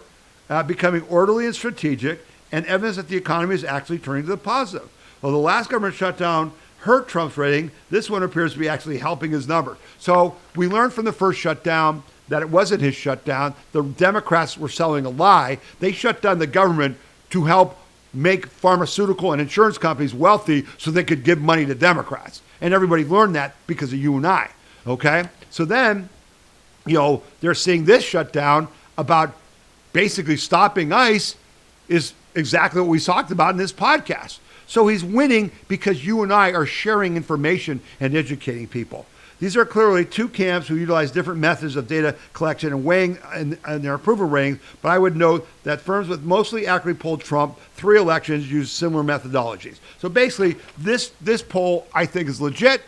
becoming orderly and strategic, and evidence that the economy is actually turning to the positive. While the last government shutdown hurt Trump's rating, this one appears to be actually helping his numbers. So we learned from the first shutdown that it wasn't his shutdown. The Democrats were selling a lie. They shut down the government to help make pharmaceutical and insurance companies wealthy so they could give money to Democrats. And everybody learned that because of you and I, okay? So then, they're seeing this shutdown about basically stopping ICE is exactly what we talked about in this podcast. So he's winning because you and I are sharing information and educating people. These are clearly two camps who utilize different methods of data collection and weighing in their approval ratings, but I would note that firms with mostly accurately polled Trump 3 elections use similar methodologies. So basically, this poll, I think, is legit.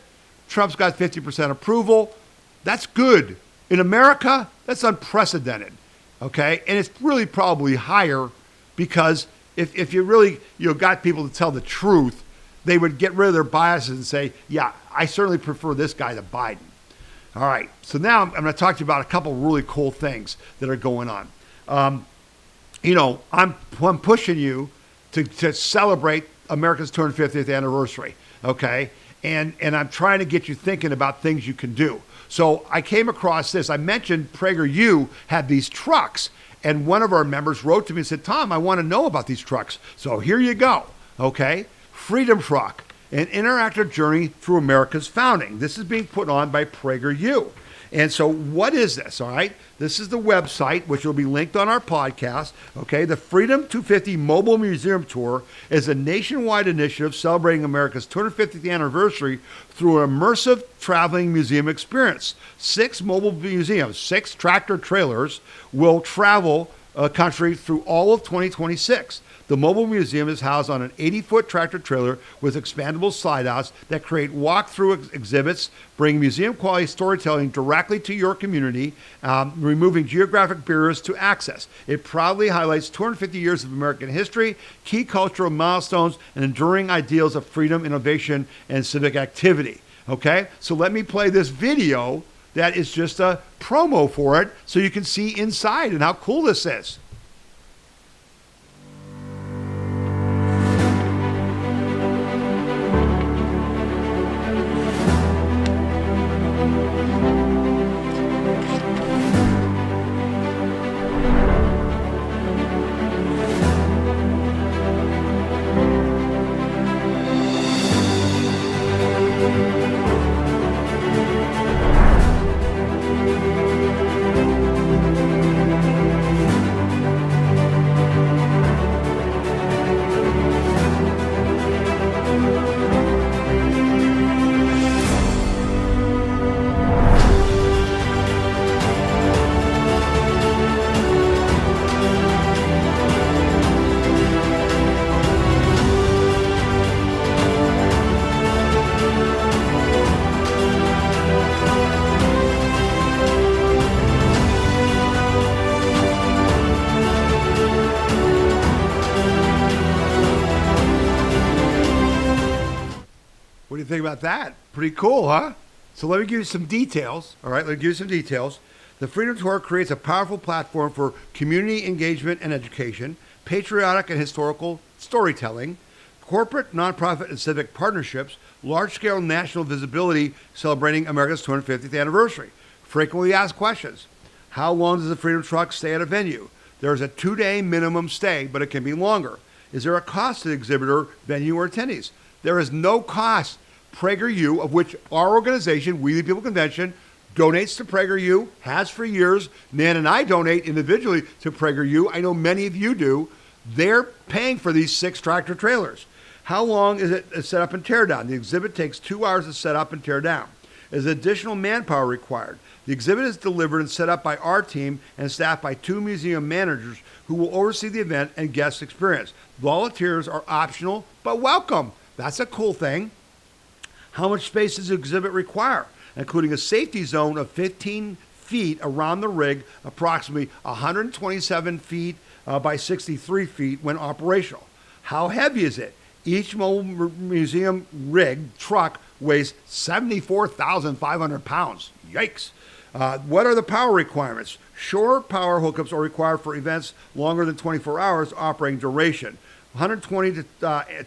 Trump's got 50% approval. That's good. In America, that's unprecedented, okay? And it's really probably higher because if you really got people to tell the truth, they would get rid of their biases and say, yeah, I certainly prefer this guy to Biden. All right, so now I'm going to talk to you about a couple really cool things that are going on. I'm pushing you to celebrate America's 250th anniversary, okay? And I'm trying to get you thinking about things you can do. So I came across this. I mentioned PragerU had these trucks, and one of our members wrote to me and said, Tom, I want to know about these trucks. So here you go, okay? Freedom Truck, an interactive journey through America's founding. This is being put on by PragerU. And so what is this, all right? This is the website, which will be linked on our podcast, okay? The Freedom 250 Mobile Museum Tour is a nationwide initiative celebrating America's 250th anniversary through an immersive traveling museum experience. 6 mobile museums, 6 tractor trailers will travel a country through all of 2026. The mobile museum is housed on an 80-foot tractor trailer with expandable slide-outs that create walk-through exhibits, bring museum-quality storytelling directly to your community, removing geographic barriers to access. It proudly highlights 250 years of American history, key cultural milestones, and enduring ideals of freedom, innovation, and civic activity. Okay? So let me play this video that is just a promo for it so you can see inside and how cool this is. about that? Pretty cool, huh? So let me give you some details. All right, let me give you some details. The Freedom Tour creates a powerful platform for community engagement and education, patriotic and historical storytelling, corporate, nonprofit, and civic partnerships, large-scale national visibility celebrating America's 250th anniversary. Frequently asked questions. How long does the Freedom Truck stay at a venue? There is a 2-day minimum stay, but it can be longer. Is there a cost to the exhibitor, venue, or attendees? There is no cost. PragerU, of which our organization, We the People Convention, donates to PragerU, has for years. Nan and I donate individually to PragerU. I know many of you do. They're paying for these 6 tractor trailers. How long is it set up and tear down? The exhibit takes 2 hours to set up and tear down. Is additional manpower required? The exhibit is delivered and set up by our team and staffed by 2 museum managers who will oversee the event and guest experience. Volunteers are optional, but welcome. That's a cool thing. How much space does the exhibit require? Including a safety zone of 15 feet around the rig, approximately 127 feet by 63 feet when operational. How heavy is it? Each mobile museum rig truck weighs 74,500 pounds. Yikes. What are the power requirements? Shore power hookups are required for events longer than 24 hours operating duration. 120 to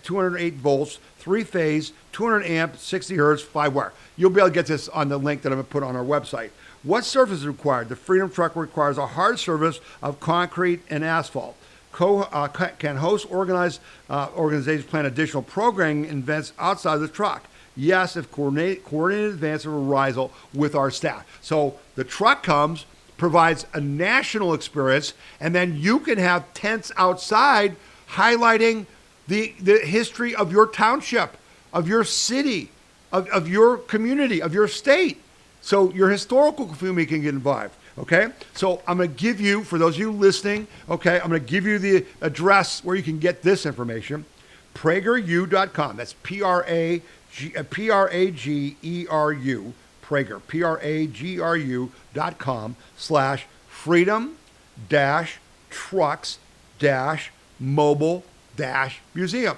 208 volts, 3-phase, 200 amp, 60 hertz, 5-wire. You'll be able to get this on the link that I'm going to put on our website. What surface is required? The Freedom Truck requires a hard surface of concrete and asphalt. Can host organizations plan additional programming events outside the truck? Yes, if coordinated advance of arrival with our staff. So the truck comes, provides a national experience, and then you can have tents outside highlighting the history of your township, of your city, of your community, of your state. So your historical community can get involved. Okay, so I'm going to give you, for those of you listening, okay, I'm going to give you the address where you can get this information. PragerU.com. That's Prageru, Prager, PragerU.com/freedom-trucks-mobile-museum.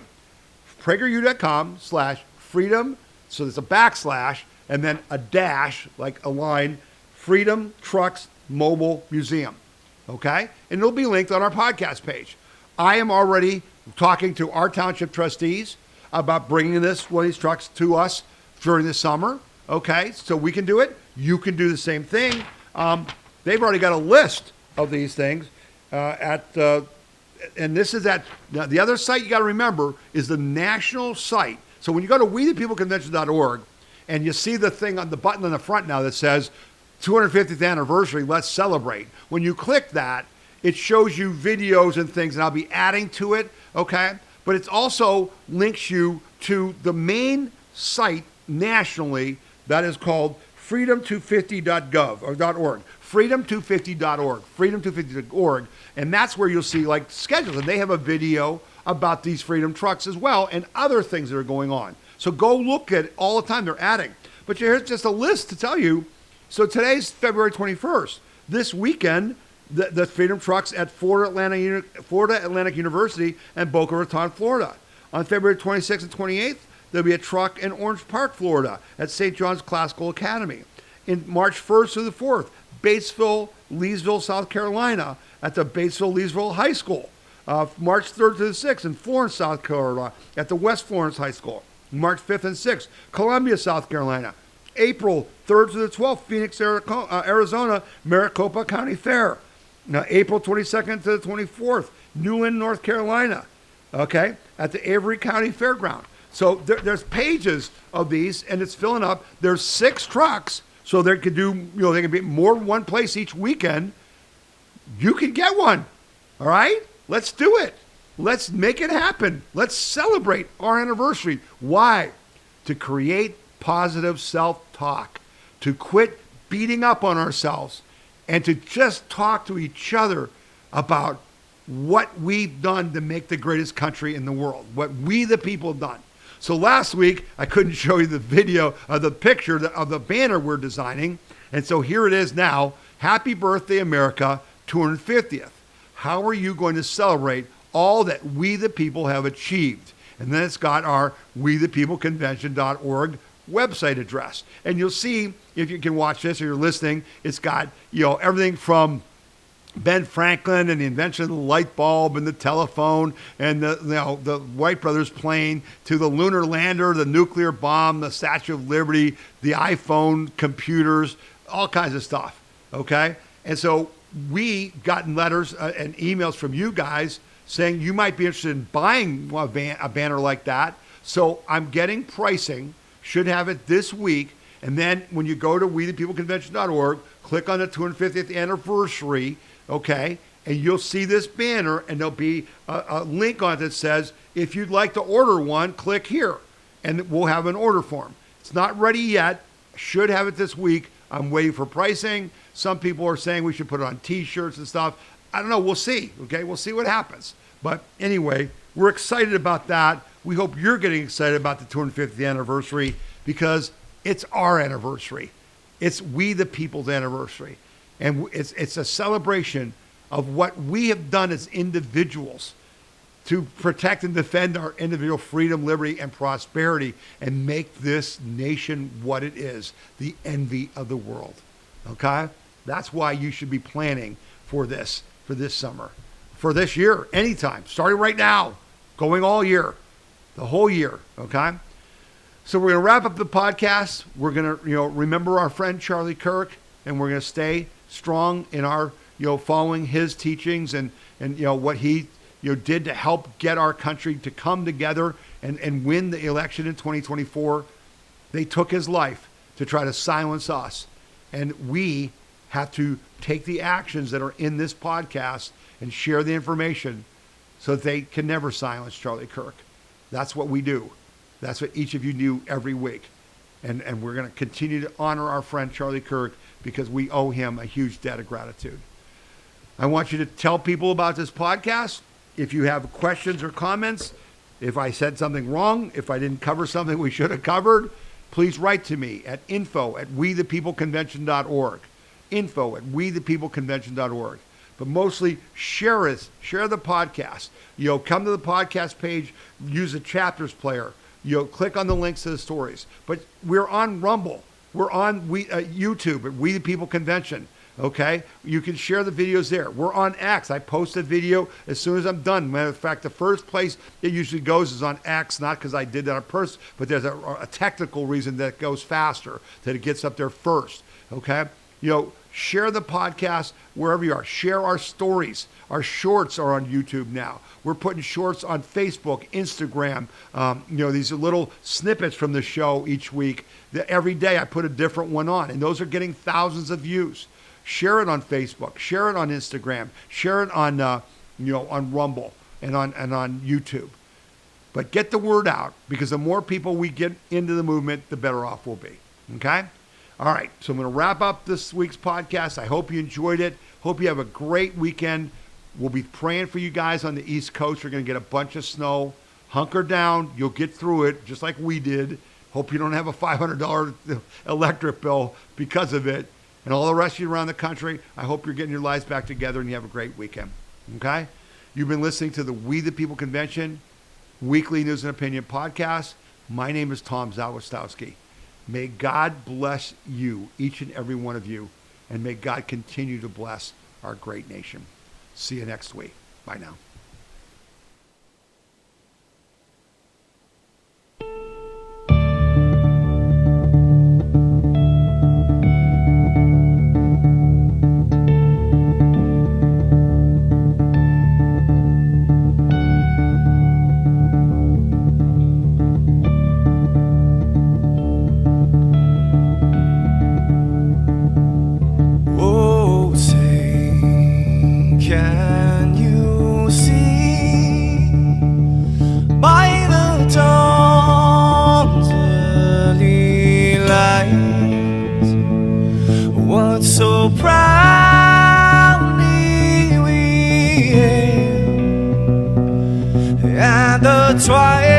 PragerU.com/freedom, so there's a backslash, and then a dash, like a line, Freedom Trucks Mobile Museum, okay? And it'll be linked on our podcast page. I am already talking to our township trustees about bringing one of these trucks to us during the summer, okay? So we can do it. You can do the same thing. They've already got a list of these things and this is at, now the other site you got to remember is the national site. So when you go to wethepeopleconvention.org and you see the thing on the button on the front now that says 250th anniversary, let's celebrate. When you click that, it shows you videos and things, and I'll be adding to it, okay? But it also links you to the main site nationally that is called freedom250.gov or .org, freedom250.org, freedom250.org, and that's where you'll see like schedules, and they have a video about these Freedom Trucks as well and other things that are going on. So go look at it all the time. They're adding. But here's just a list to tell you. So today's February 21st. This weekend, the Freedom Trucks at Florida Atlantic University and Boca Raton, Florida. On February 26th and 28th, there'll be a truck in Orange Park, Florida at St. John's Classical Academy. In March 1st through the 4th, Batesville, Leesville, South Carolina at the Batesville-Leesville High School. March 3rd to the 6th in Florence, South Carolina at the West Florence High School. March 5th and 6th, Columbia, South Carolina. April 3rd to the 12th, Phoenix, Arizona, Maricopa County Fair. Now, April 22nd to the 24th, Newland, North Carolina, okay, at the Avery County Fairground. So there's pages of these, and it's filling up. There's 6 trucks, so they could do, they can be more than one place each weekend. You can get one, all right? Let's do it. Let's make it happen. Let's celebrate our anniversary. Why? To create positive self-talk, to quit beating up on ourselves, and to just talk to each other about what we've done to make the greatest country in the world, what we the people have done. So last week, I couldn't show you the video of the picture of the banner we're designing, and so here it is now. Happy birthday, America, 250th. How are you going to celebrate all that we the people have achieved? And then it's got our wethepeopleconvention.org website address. And you'll see, if you can watch this or you're listening, it's got, everything from Ben Franklin and the invention of the light bulb and the telephone and the White Brothers plane to the lunar lander, the nuclear bomb, the Statue of Liberty, the iPhone, computers, all kinds of stuff. Okay? And so we gotten letters and emails from you guys saying you might be interested in buying a banner like that. So I'm getting pricing, should have it this week. And then when you go to wethepeopleconvention.org, click on the 250th anniversary, okay, and you'll see this banner, and there'll be a link on it that says, if you'd like to order one, click here, and we'll have an order form. It's not ready yet. Should have it this week. I'm waiting for pricing. Some people are saying we should put it on T-shirts and stuff. I don't know. We'll see, okay? We'll see what happens. But anyway, we're excited about that. We hope you're getting excited about the 250th anniversary because it's our anniversary. It's We the People's anniversary. And it's a celebration of what we have done as individuals to protect and defend our individual freedom, liberty, and prosperity and make this nation what it is, the envy of the world. Okay? That's why you should be planning for this summer, for this year, anytime, starting right now, going all year, the whole year. Okay? So we're going to wrap up the podcast. We're going to, remember our friend Charlie Kirk, and we're going to stay strong in our, following his teachings and what he, did to help get our country to come together and win the election in 2024. They took his life to try to silence us. And we have to take the actions that are in this podcast and share the information so that they can never silence Charlie Kirk. That's what we do. That's what each of you do every week. And we're going to continue to honor our friend Charlie Kirk because we owe him a huge debt of gratitude. I want you to tell people about this podcast. If you have questions or comments, if I said something wrong, if I didn't cover something we should have covered, please write to me at info@wethepeopleconvention.org. info@wethepeopleconvention.org. But mostly share the podcast. Come to the podcast page, use the chapters player. Click on the links to the stories. But we're on Rumble. We're on YouTube at We the People Convention. Okay? You can share the videos there. We're on X. I post a video as soon as I'm done. Matter of fact, the first place it usually goes is on X, not because I did that on purpose, but there's a technical reason that it goes faster, that it gets up there first. Okay? Share the podcast wherever you are. Share our stories. Our shorts are on YouTube now. We're putting shorts on Facebook, Instagram. These are little snippets from the show each week. Every day I put a different one on, and those are getting thousands of views. Share it on Facebook. Share it on Instagram. Share it on on Rumble and on YouTube. But get the word out, because the more people we get into the movement, the better off we'll be. Okay? All right, so I'm going to wrap up this week's podcast. I hope you enjoyed it. Hope you have a great weekend. We'll be praying for you guys on the East Coast. We're going to get a bunch of snow. Hunker down. You'll get through it just like we did. Hope you don't have a $500 electric bill because of it. And all the rest of you around the country, I hope you're getting your lives back together and you have a great weekend. Okay? You've been listening to the We the People Convention weekly news and opinion podcast. My name is Tom Zawistowski. May God bless you, each and every one of you, and may God continue to bless our great nation. See you next week. Bye now. So proudly we hailed at the twilight